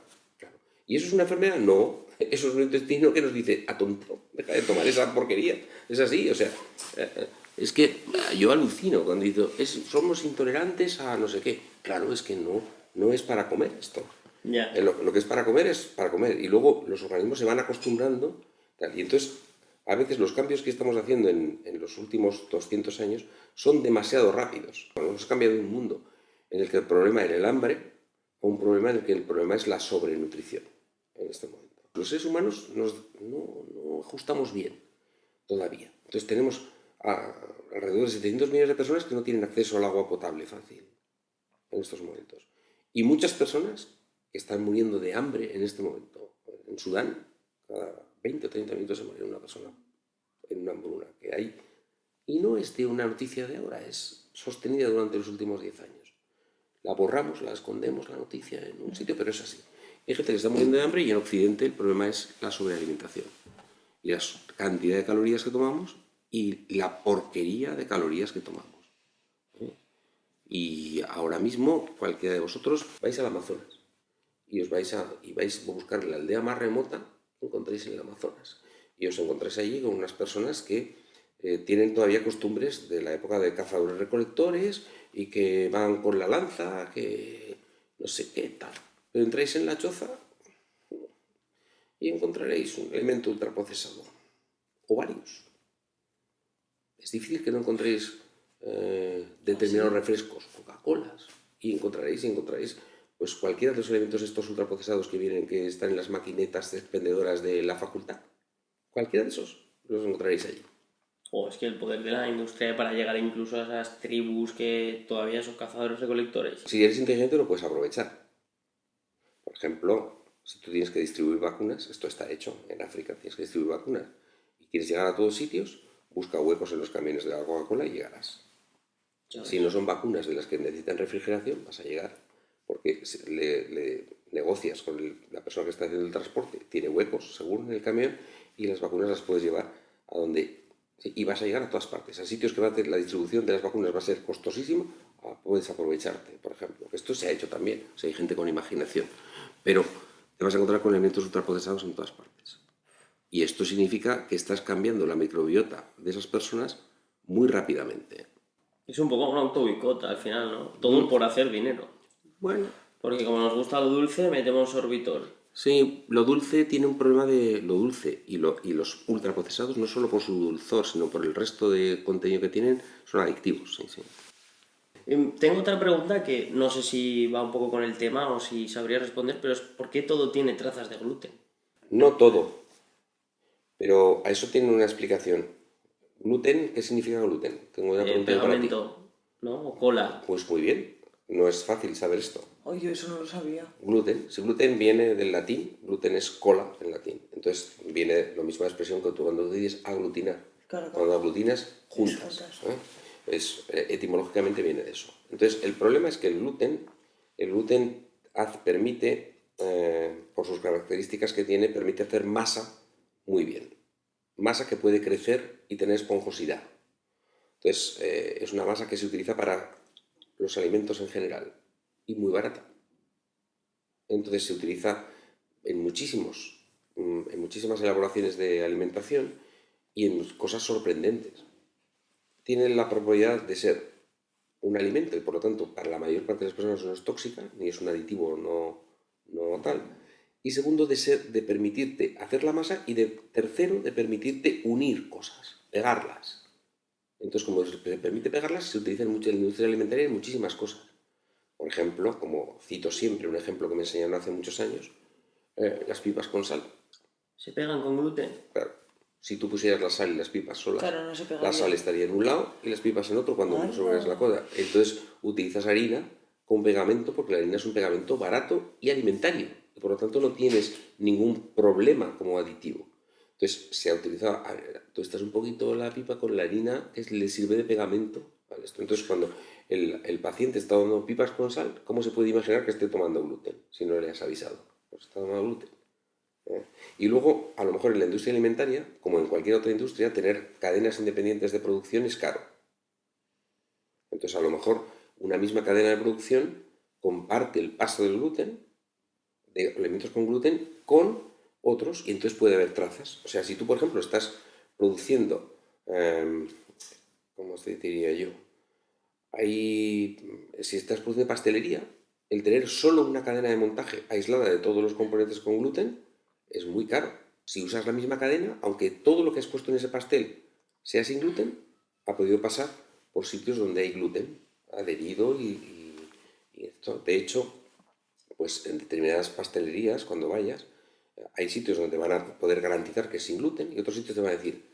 ¿Y eso es una enfermedad? No. Eso es un intestino que nos dice, a tonto, deja de tomar esa porquería. Es así, o sea, es que yo alucino cuando digo, somos intolerantes a no sé qué. Claro, es que no es para comer esto. Ya. Lo que es para comer es para comer. Y luego los organismos se van acostumbrando. Y entonces, a veces los cambios que estamos haciendo en los últimos 200 años son demasiado rápidos. Hemos cambiado de un mundo en el que el problema era el hambre a un problema en el que el problema es la sobrenutrición en este momento. Los seres humanos no ajustamos bien todavía. Entonces tenemos alrededor de 700 millones de personas que no tienen acceso al agua potable fácil en estos momentos. Y muchas personas que están muriendo de hambre en este momento. En Sudán, cada 20 o 30 minutos se muere una persona en una hambruna que hay. Y no es de una noticia de ahora, es sostenida durante los últimos 10 años. La borramos, la escondemos, la noticia en un sitio, pero es así. Hay gente que está muriendo de hambre y en Occidente el problema es la sobrealimentación. Y la cantidad de calorías que tomamos y la porquería de calorías que tomamos. Y ahora mismo cualquiera de vosotros vais al Amazonas y vais a buscar la aldea más remota que encontréis en el Amazonas. Y os encontráis allí con unas personas que tienen todavía costumbres de la época de cazadores-recolectores y que van con la lanza, que no sé qué tal. Pero entráis en la choza y encontraréis un elemento ultraprocesado, o varios. Es difícil que no encontréis determinados refrescos, Coca-Colas, y encontraréis pues cualquiera de los elementos estos ultraprocesados que están en las maquinetas expendedoras de la facultad. Cualquiera de esos los encontraréis allí. Es que el poder de la industria para llegar incluso a esas tribus que todavía son cazadores-recolectores. Si eres inteligente lo puedes aprovechar. Por ejemplo, si tú tienes que distribuir vacunas, esto está hecho en África, tienes que distribuir vacunas y quieres llegar a todos sitios, busca huecos en los camiones de la Coca-Cola y llegarás. Si no son vacunas de las que necesitan refrigeración, vas a llegar porque le negocias con la persona que está haciendo el transporte, tiene huecos seguro en el camión y las vacunas las puedes llevar a donde... Y vas a llegar a todas partes, a sitios que la distribución de las vacunas va a ser costosísimo, puedes aprovecharte, por ejemplo. Esto se ha hecho también, o sea, hay gente con imaginación, pero te vas a encontrar con elementos ultraprocesados en todas partes. Y esto significa que estás cambiando la microbiota de esas personas muy rápidamente. Es un poco un autoboicot al final, ¿no? Todo por hacer dinero. Bueno. Porque como nos gusta lo dulce, metemos sorbitol. Sí, lo dulce tiene un problema de lo dulce y los ultraprocesados, no solo por su dulzor, sino por el resto de contenido que tienen, son adictivos. Sí. Tengo otra pregunta que no sé si va un poco con el tema o si sabría responder, pero es ¿por qué todo tiene trazas de gluten? No todo, pero a eso tiene una explicación. ¿Gluten? ¿Qué significa gluten? Tengo una pregunta para ti. Pegamento, ¿no? O cola. Pues muy bien, no es fácil saber esto. Oye, eso no lo sabía. Gluten, si gluten viene del latín, gluten es cola en latín. Entonces viene la misma expresión que tú cuando dices aglutinar. Claro. Cuando aglutinas, juntas. Etimológicamente viene de eso. Entonces el problema es que el gluten el gluten permite, por sus características que tiene, permite hacer masa muy bien. Masa que puede crecer y tener esponjosidad. Entonces, es una masa que se utiliza para los alimentos en general y muy barata. Entonces, se utiliza en muchísimas elaboraciones de alimentación y en cosas sorprendentes. Tiene la propiedad de ser un alimento y, por lo tanto, para la mayor parte de las personas no es tóxica, ni es un aditivo no tal. Y segundo, de permitirte hacer la masa y tercero, de permitirte unir cosas, pegarlas. Entonces, como se permite pegarlas, se utiliza en la industria alimentaria en muchísimas cosas. Por ejemplo, como cito siempre un ejemplo que me enseñaron hace muchos años, las pipas con sal. ¿Se pegan con gluten? Claro, si tú pusieras la sal y las pipas solas, Claro, no se la pegaría. sal estaría en un lado y las pipas en otro cuando no Anda. sobregas la cosa. Entonces, utilizas harina con pegamento porque la harina es un pegamento barato y alimentario. Y por lo tanto, no tienes ningún problema como aditivo. Entonces, se ha utilizado, tú estás un poquito la pipa con la harina que le sirve de pegamento. ¿Vale? Entonces, cuando el paciente está tomando pipas con sal, ¿cómo se puede imaginar que esté tomando gluten si no le has avisado? Pues está tomando gluten. Y luego, a lo mejor en la industria alimentaria, como en cualquier otra industria, tener cadenas independientes de producción es caro. Entonces, a lo mejor una misma cadena de producción comparte el paso del gluten, de alimentos con gluten, con otros, y entonces puede haber trazas. O sea, si tú, por ejemplo, estás produciendo, ¿cómo se diría yo? Si estás produciendo pastelería, el tener solo una cadena de montaje aislada de todos los componentes con gluten es muy caro. Si usas la misma cadena, aunque todo lo que has puesto en ese pastel sea sin gluten, ha podido pasar por sitios donde hay gluten adherido y esto. De hecho, pues en determinadas pastelerías, cuando vayas, hay sitios donde van a poder garantizar que es sin gluten y otros sitios te van a decir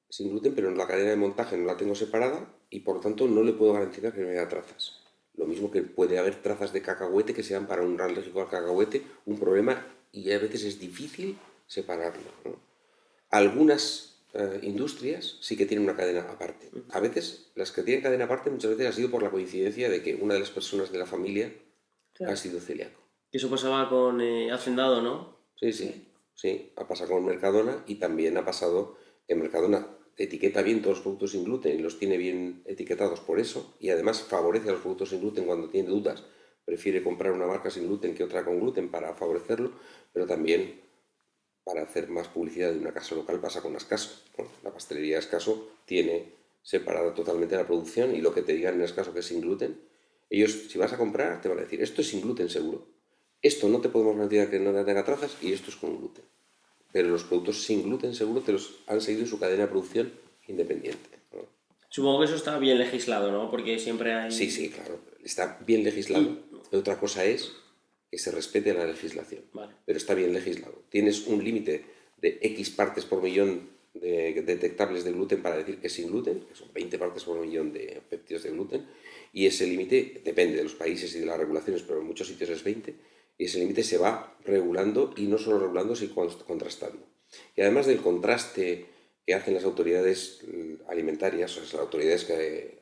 sin gluten, pero en la cadena de montaje no la tengo separada y por lo tanto no le puedo garantizar que no haya trazas. Lo mismo que puede haber trazas de cacahuete que sean para un alérgico al cacahuete un problema y a veces es difícil separarlo, ¿no? Algunas industrias sí que tienen una cadena aparte. A veces las que tienen cadena aparte muchas veces ha sido por la coincidencia de que una de las personas de la familia Claro. ha sido celíaco. Eso pasaba con Hacendado, ¿no? Sí, ha pasado con Mercadona y también ha pasado que Mercadona etiqueta bien todos los productos sin gluten y los tiene bien etiquetados por eso y además favorece a los productos sin gluten cuando tiene dudas. Prefiere comprar una marca sin gluten que otra con gluten para favorecerlo, pero también para hacer más publicidad de una casa local pasa con Ascaso. Bueno, la pastelería Ascaso tiene separada totalmente la producción y lo que te digan en Ascaso que es sin gluten, ellos si vas a comprar te van a decir esto es sin gluten seguro, esto no te podemos garantizar que no tenga trazas y esto es con gluten. Pero los productos sin gluten seguro te los han seguido en su cadena de producción independiente, ¿no? Supongo que eso está bien legislado, ¿no? Porque siempre hay... Sí, claro, está bien legislado. Otra cosa es que se respete la legislación, Vale. pero está bien legislado. Tienes un límite de X partes por millón de detectables de gluten para decir que es sin gluten, que son 20 partes por millón de péptidos de gluten, y ese límite depende de los países y de las regulaciones, pero en muchos sitios es 20, y ese límite se va regulando, y no solo regulando, sino contrastando. Y además del contraste que hacen las autoridades alimentarias, o sea, las autoridades de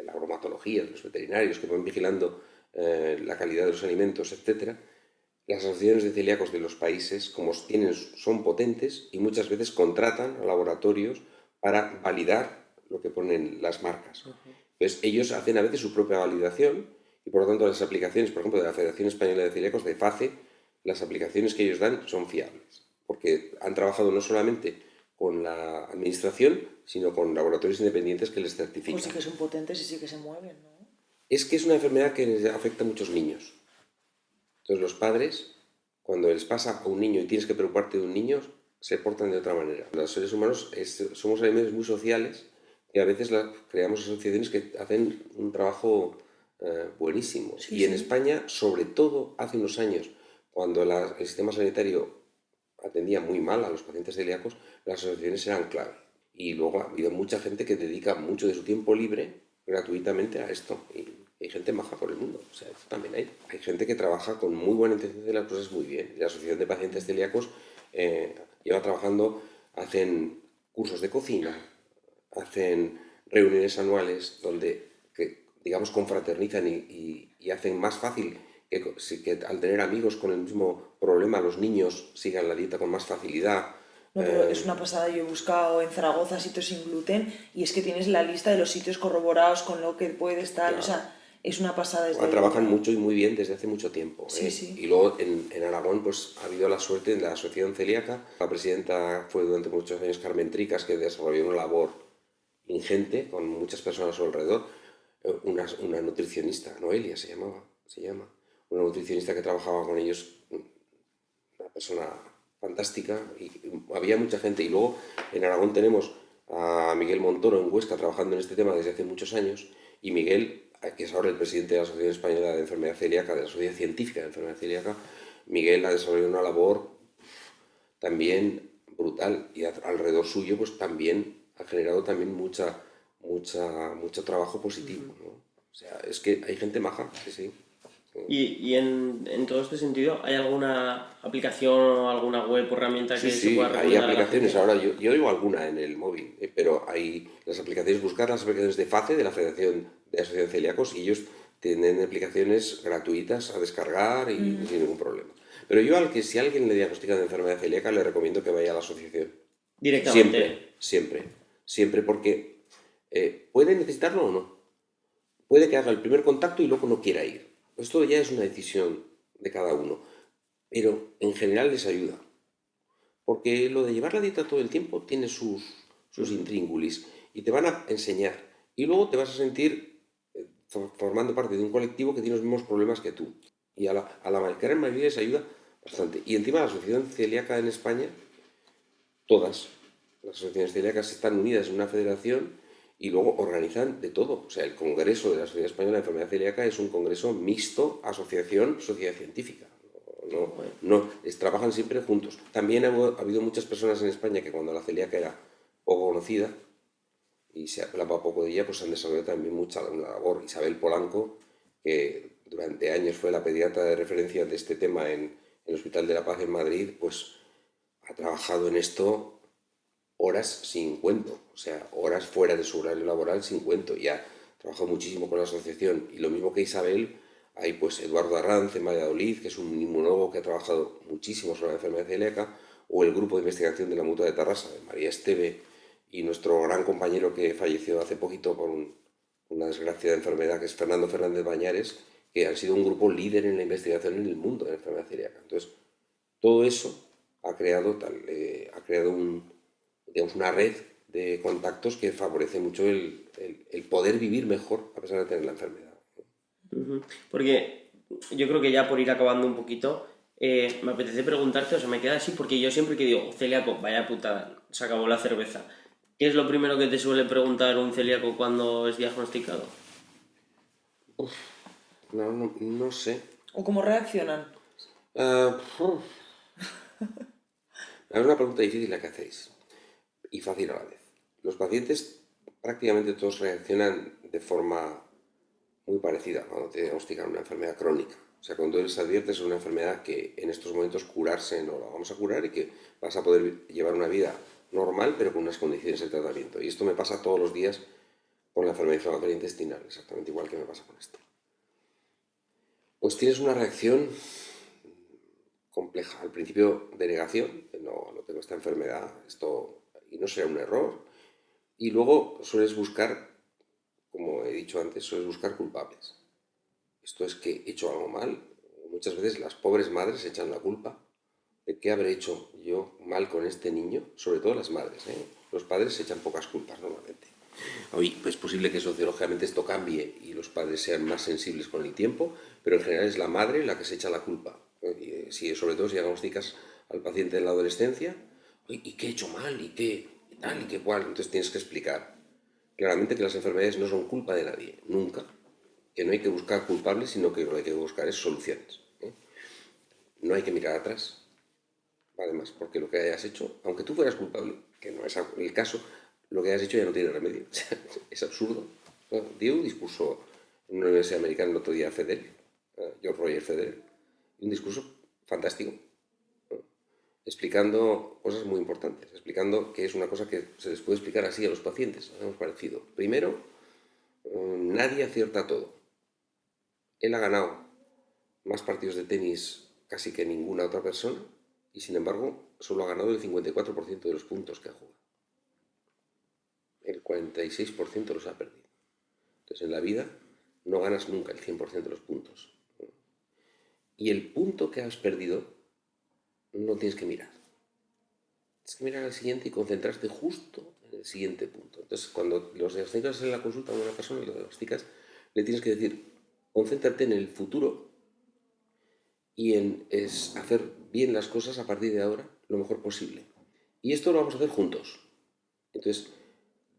la bromatología, de los veterinarios, que van vigilando la calidad de los alimentos, etc., las asociaciones de celíacos de los países, como son potentes y muchas veces contratan a laboratorios para validar lo que ponen las marcas. Entonces, ellos hacen a veces su propia validación y por lo tanto las aplicaciones, por ejemplo, de la Federación Española de Celíacos, de FACE, las aplicaciones que ellos dan son fiables, porque han trabajado no solamente con la administración, sino con laboratorios independientes que les certifican. Pues sí que son potentes y sí que se mueven, ¿no? Es que es una enfermedad que afecta a muchos niños. Entonces los padres, cuando les pasa a un niño y tienes que preocuparte de un niño, se portan de otra manera. Los seres humanos somos animales muy sociales y a veces creamos asociaciones que hacen un trabajo buenísimo. Sí, y en sí. España, sobre todo hace unos años, cuando el sistema sanitario atendía muy mal a los pacientes celíacos, las asociaciones eran clave. Y luego ha habido mucha gente que dedica mucho de su tiempo libre gratuitamente a esto. Y hay gente maja por el mundo. O sea, esto también hay. Hay gente que trabaja con muy buena intención de las cosas muy bien. Y la Asociación de Pacientes Celíacos lleva trabajando, hacen cursos de cocina, hacen reuniones anuales donde, digamos, confraternizan y y hacen más fácil que al tener amigos con el mismo problema los niños sigan la dieta con más facilidad. No, pero es una pasada. Yo he buscado en Zaragoza sitios sin gluten y es que tienes la lista de los sitios corroborados con lo que puede estar, Claro. o sea, es una pasada. Trabajan mucho y muy bien desde hace mucho tiempo. Sí, sí. Y luego en Aragón pues ha habido la suerte de la Asociación Celíaca. La presidenta fue durante muchos años Carmen Tricas, que desarrolló una labor ingente con muchas personas a su alrededor. Una nutricionista, Noelia se llama, una nutricionista que trabajaba con ellos, una persona fantástica, y había mucha gente. Y luego en Aragón tenemos a Miguel Montoro en Huesca trabajando en este tema desde hace muchos años, y Miguel, que es ahora el presidente de la Asociación Española de Enfermedad Celíaca, de la Sociedad Científica de Enfermedad Celíaca, Miguel ha desarrollado una labor también brutal, y alrededor suyo pues también ha generado también mucho trabajo positivo, ¿no? O sea, es que hay gente maja, sí, sí. Y en todo este sentido, ¿hay alguna aplicación o alguna web o herramienta que se pueda hay recomendar a la aplicaciones. gente? Ahora yo digo alguna en el móvil, pero hay las aplicaciones, buscar las aplicaciones de FACE, de la Federación de Asociación Celíacos, y ellos tienen aplicaciones gratuitas a descargar y sin ningún problema. Pero yo si a alguien le diagnostican de enfermedad celíaca, le recomiendo que vaya a la asociación. Directamente. Siempre, porque puede necesitarlo o no. Puede que haga el primer contacto y luego no quiera ir. Esto ya es una decisión de cada uno, pero en general les ayuda. Porque lo de llevar la dieta todo el tiempo tiene sus intríngulis y te van a enseñar. Y luego te vas a sentir formando parte de un colectivo que tiene los mismos problemas que tú. Y a la gran mayoría les ayuda bastante. Y encima la Asociación Celíaca en España, todas las asociaciones celíacas están unidas en una federación y luego organizan de todo. O sea, el Congreso de la Sociedad Española de Enfermedad Celíaca es un congreso mixto, asociación, sociedad científica. Trabajan siempre juntos. También ha habido muchas personas en España que cuando la celíaca era poco conocida y se hablaba poco de ella, pues han desarrollado también mucha labor. Isabel Polanco, que durante años fue la pediatra de referencia de este tema en el Hospital de la Paz en Madrid, pues ha trabajado en esto horas sin cuento, o sea, horas fuera de su horario laboral sin cuento, y ha trabajado muchísimo con la asociación. Y lo mismo que Isabel, hay pues Eduardo Arranz en Valladolid, que es un inmunólogo que ha trabajado muchísimo sobre la enfermedad celíaca, o el grupo de investigación de la Mutua de Tarrasa, de María Esteve, y nuestro gran compañero que falleció hace poquito por una desgraciada enfermedad, que es Fernando Fernández Bañares, que han sido un grupo líder en la investigación en el mundo de la enfermedad celíaca. Entonces, todo eso ha creado digamos, una red de contactos que favorece mucho el poder vivir mejor a pesar de tener la enfermedad. Porque yo creo que ya por ir acabando un poquito, me apetece preguntarte, o sea, me queda así porque yo siempre que digo celíaco, vaya putada, se acabó la cerveza. ¿Qué es lo primero que te suele preguntar un celíaco cuando es diagnosticado? No sé. ¿O cómo reaccionan? Es una pregunta difícil la que hacéis y fácil a la vez. Los pacientes prácticamente todos reaccionan de forma muy parecida cuando te diagnostican una enfermedad crónica. O sea, cuando les adviertes una enfermedad que en estos momentos curarse no la vamos a curar y que vas a poder llevar una vida normal pero con unas condiciones de tratamiento. Y esto me pasa todos los días con la enfermedad inflamatoria intestinal, exactamente igual que me pasa con esto. Pues tienes una reacción compleja. Al principio de negación, no tengo esta enfermedad, y no será un error. Y luego sueles buscar, como he dicho antes, sueles buscar culpables. Esto es que he hecho algo mal. Muchas veces las pobres madres echan la culpa de qué habré hecho yo mal con este niño, sobre todo las madres, ¿eh? Los padres echan pocas culpas normalmente. Hoy es posible que sociológicamente esto cambie y los padres sean más sensibles con el tiempo, pero en general es la madre la que se echa la culpa. Sobre todo si diagnosticas al paciente en la adolescencia, ¿y qué he hecho mal? ¿Y qué tal? ¿Y qué cual? Entonces tienes que explicar claramente que las enfermedades no son culpa de nadie, nunca. Que no hay que buscar culpables, sino que lo que hay que buscar es soluciones, ¿eh? No hay que mirar atrás, además, porque lo que hayas hecho, aunque tú fueras culpable, que no es el caso, lo que hayas hecho ya no tiene remedio. Es absurdo. Dio un discurso en una universidad americana el otro día, George Roger Federer, un discurso fantástico, ¿no? Explicando cosas muy importantes, explicando que es una cosa que se les puede explicar así a los pacientes, hemos parecido. Primero, nadie acierta todo. él ha ganado más partidos de tenis casi que ninguna otra persona y sin embargo solo ha ganado el 54% de los puntos que ha jugado. El 46% los ha perdido. Entonces en la vida no ganas nunca el 100% de los puntos. Y el punto que has perdido no tienes que mirar. Tienes que mirar al siguiente y concentrarte justo en el siguiente punto. Entonces cuando los diagnosticas en la consulta a una persona, lo diagnosticas, le tienes que decir, concéntrate en el futuro y en hacer bien las cosas a partir de ahora lo mejor posible. Y esto lo vamos a hacer juntos. Entonces,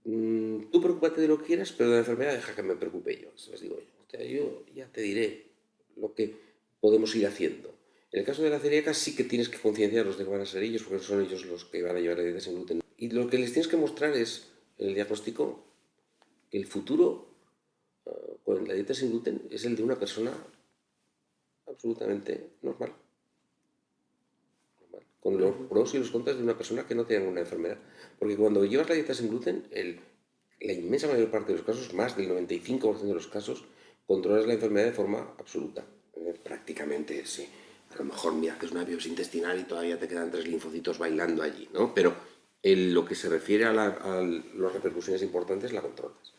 tú preocúpate de lo que quieras, pero de la enfermedad deja que me preocupe yo. Eso les digo yo. O sea, yo ya te diré lo que podemos ir haciendo. En el caso de la celíaca sí que tienes que concienciarlos de que van a ser ellos, porque son ellos los que van a llevar la dieta sin gluten. Y lo que les tienes que mostrar es, en el diagnóstico, que el futuro con la dieta sin gluten es el de una persona absolutamente normal. Con los pros y los contras de una persona que no tenga ninguna enfermedad. Porque cuando llevas la dieta sin gluten, la inmensa mayor parte de los casos, más del 95% de los casos, controlas la enfermedad de forma absoluta. Prácticamente, sí. A lo mejor me haces una biopsia intestinal y todavía te quedan 3 linfocitos bailando allí, ¿no? Pero en lo que se refiere a las repercusiones importantes, la controlas.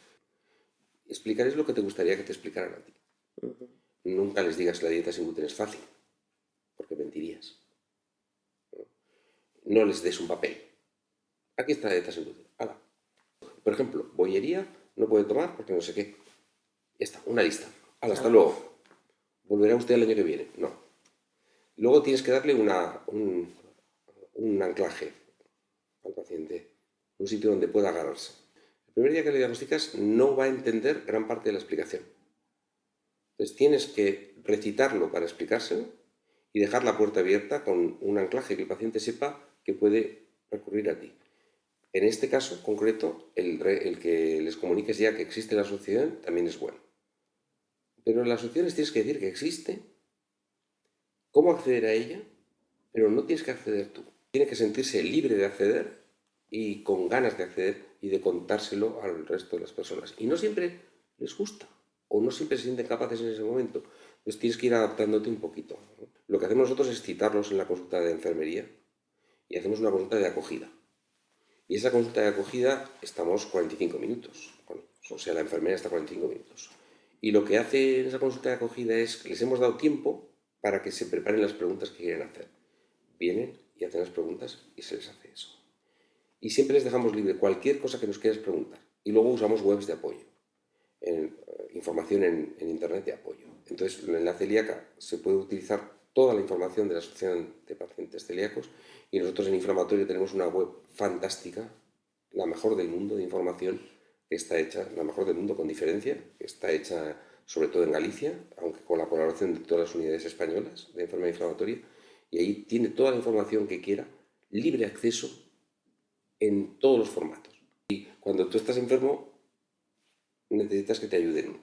Explicarles lo que te gustaría que te explicaran a ti. Nunca les digas que la dieta sin gluten es fácil, porque mentirías. No les des un papel. Aquí está la dieta sin gluten. ¡Hala! Por ejemplo, bollería no puede tomar porque no sé qué. Ya está, una lista. ¡Hala, hasta luego! ¿Volverá usted el año que viene? No. Luego tienes que darle un anclaje al paciente, un sitio donde pueda agarrarse. El primer día que le diagnosticas no va a entender gran parte de la explicación. Entonces tienes que recitarlo para explicárselo y dejar la puerta abierta con un anclaje que el paciente sepa que puede recurrir a ti. En este caso concreto, el que les comuniques ya que existe la asociación también es bueno. Pero en las asociaciones tienes que decir que existe, cómo acceder a ella, pero no tienes que acceder tú. Tiene que sentirse libre de acceder y con ganas de acceder y de contárselo al resto de las personas. Y no siempre les gusta o no siempre se sienten capaces en ese momento. Entonces tienes que ir adaptándote un poquito. Lo que hacemos nosotros es citarlos en la consulta de enfermería y hacemos una consulta de acogida. Y esa consulta de acogida estamos 45 minutos con ellos. O sea, la enfermera está 45 minutos. Y lo que hace en esa consulta de acogida es que les hemos dado tiempo para que se preparen las preguntas que quieren hacer. Vienen y hacen las preguntas y se les hace eso. Y siempre les dejamos libre cualquier cosa que nos quieras preguntar. Y luego usamos webs de apoyo, información en internet de apoyo. Entonces, en la celíaca se puede utilizar toda la información de la Asociación de Pacientes Celíacos y nosotros en Inflamatorio tenemos una web fantástica, la mejor del mundo de información, que está hecha, la mejor del mundo con diferencia, que está hecha sobre todo en Galicia, aunque con la colaboración de todas las unidades españolas de enfermedad inflamatoria, y ahí tiene toda la información que quiera, libre acceso en todos los formatos. Y cuando tú estás enfermo, necesitas que te ayuden.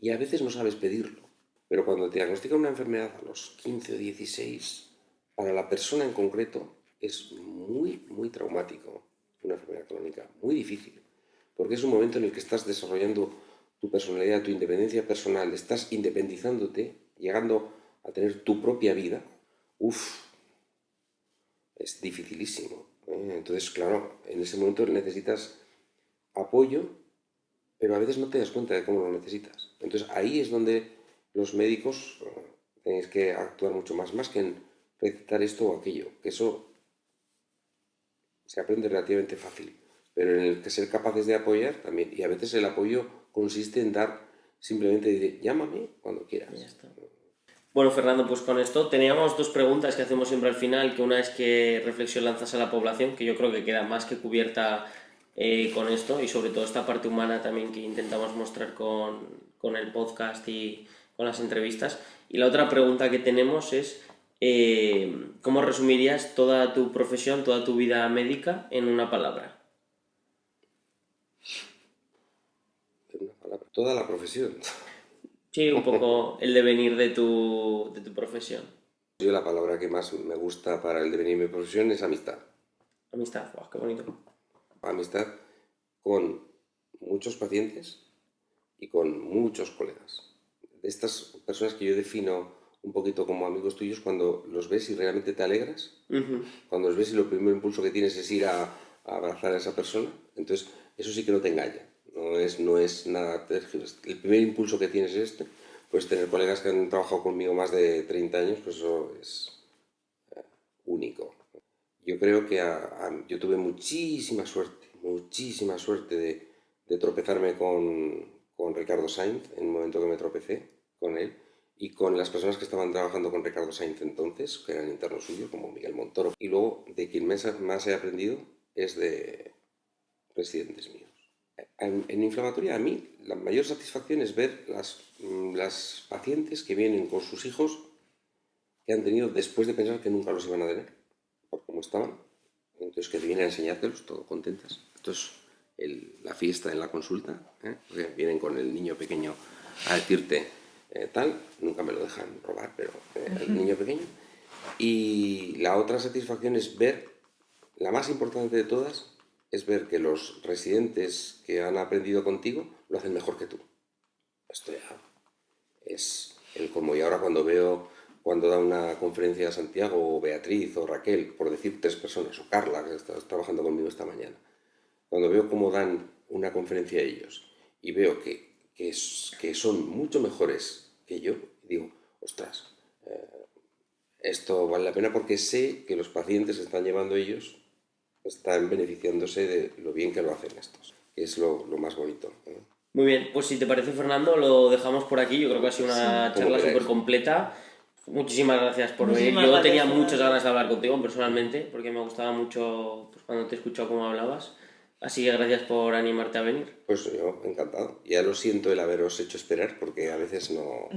Y a veces no sabes pedirlo. Pero cuando te diagnostican una enfermedad a los 15 o 16, para la persona en concreto es muy, muy traumático. Una enfermedad crónica, muy difícil. Porque es un momento en el que estás desarrollando tu personalidad, tu independencia personal, estás independizándote, llegando a tener tu propia vida. Es dificilísimo. Entonces, claro, en ese momento necesitas apoyo, pero a veces no te das cuenta de cómo lo necesitas. Entonces, ahí es donde los médicos tenéis que actuar mucho más que en recitar esto o aquello, que eso se aprende relativamente fácil, pero en el que ser capaces de apoyar también, y a veces el apoyo consiste en dar simplemente decir, llámame cuando quieras. Ya está. Bueno, Fernando, pues con esto teníamos dos preguntas que hacemos siempre al final, que una es qué reflexión lanzas a la población, que yo creo que queda más que cubierta con esto, y sobre todo esta parte humana también que intentamos mostrar con el podcast y con las entrevistas. Y la otra pregunta que tenemos es ¿cómo resumirías toda tu profesión, toda tu vida médica en una palabra? En una palabra, toda la profesión. Sí, un poco el devenir de tu profesión. Yo la palabra que más me gusta para el devenir de mi profesión es amistad. Amistad, wow, qué bonito. Amistad con muchos pacientes y con muchos colegas. de estas personas que yo defino un poquito como amigos tuyos cuando los ves y realmente te alegras, cuando los ves y lo primer impulso que tienes es ir a abrazar a esa persona, entonces eso sí que no te engaña, no es nada, el primer impulso que tienes es este. Pues tener colegas que han trabajado conmigo más de 30 años, pues eso es único. Yo creo que yo tuve muchísima suerte de tropezarme con Ricardo Sainz en el momento que me tropecé con él y con las personas que estaban trabajando con Ricardo Sainz entonces, que eran internos suyos, como Miguel Montoro. Y luego, de quien más he aprendido es de residentes míos. En inflamatoria, a mí, la mayor satisfacción es ver las pacientes que vienen con sus hijos que han tenido después de pensar que nunca los iban a tener, por cómo estaban. Entonces, que te vienen a enseñártelos, todo contentas. Entonces, la fiesta en la consulta, porque vienen con el niño pequeño a decirte tal, nunca me lo dejan robar, pero el niño pequeño. Y la otra satisfacción es ver, la más importante de todas, es ver que los residentes que han aprendido contigo lo hacen mejor que tú. Esto ya es el colmo. Y ahora cuando da una conferencia a Santiago, o Beatriz, o Raquel, por decir 3 personas, o Carla, que está trabajando conmigo esta mañana, cuando veo cómo dan una conferencia a ellos y veo que son mucho mejores que yo, digo, ostras, esto vale la pena porque sé que los pacientes que están llevando ellos están beneficiándose de lo bien que lo hacen estos, que es lo más bonito. Muy bien, pues si te parece, Fernando, lo dejamos por aquí. Yo creo que ha sido una charla súper completa. Muchísimas gracias por venir. Yo tenía muchas ganas de hablar contigo personalmente, porque me gustaba mucho pues, cuando te he escuchado cómo hablabas. Así que gracias por animarte a venir. Pues yo, encantado. Ya lo siento el haberos hecho esperar, porque a veces uno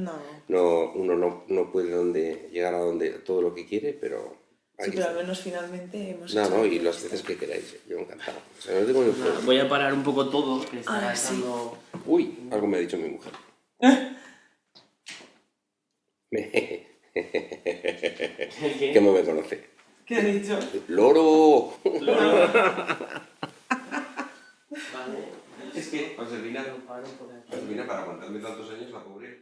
no puede llegar a donde todo lo que quiere, pero... Sí, pero al menos finalmente hemos No, hecho... no, y las veces que queráis, yo encantado. O sea, no tengo ni problema. Voy a parar un poco todo, que está echando... Uy, algo me ha dicho mi mujer. ¿Qué? Que no me conoce. ¿Qué ha dicho? ¡Loro! Vale. Es que, para servir para aguantarme tantos años, la pobre...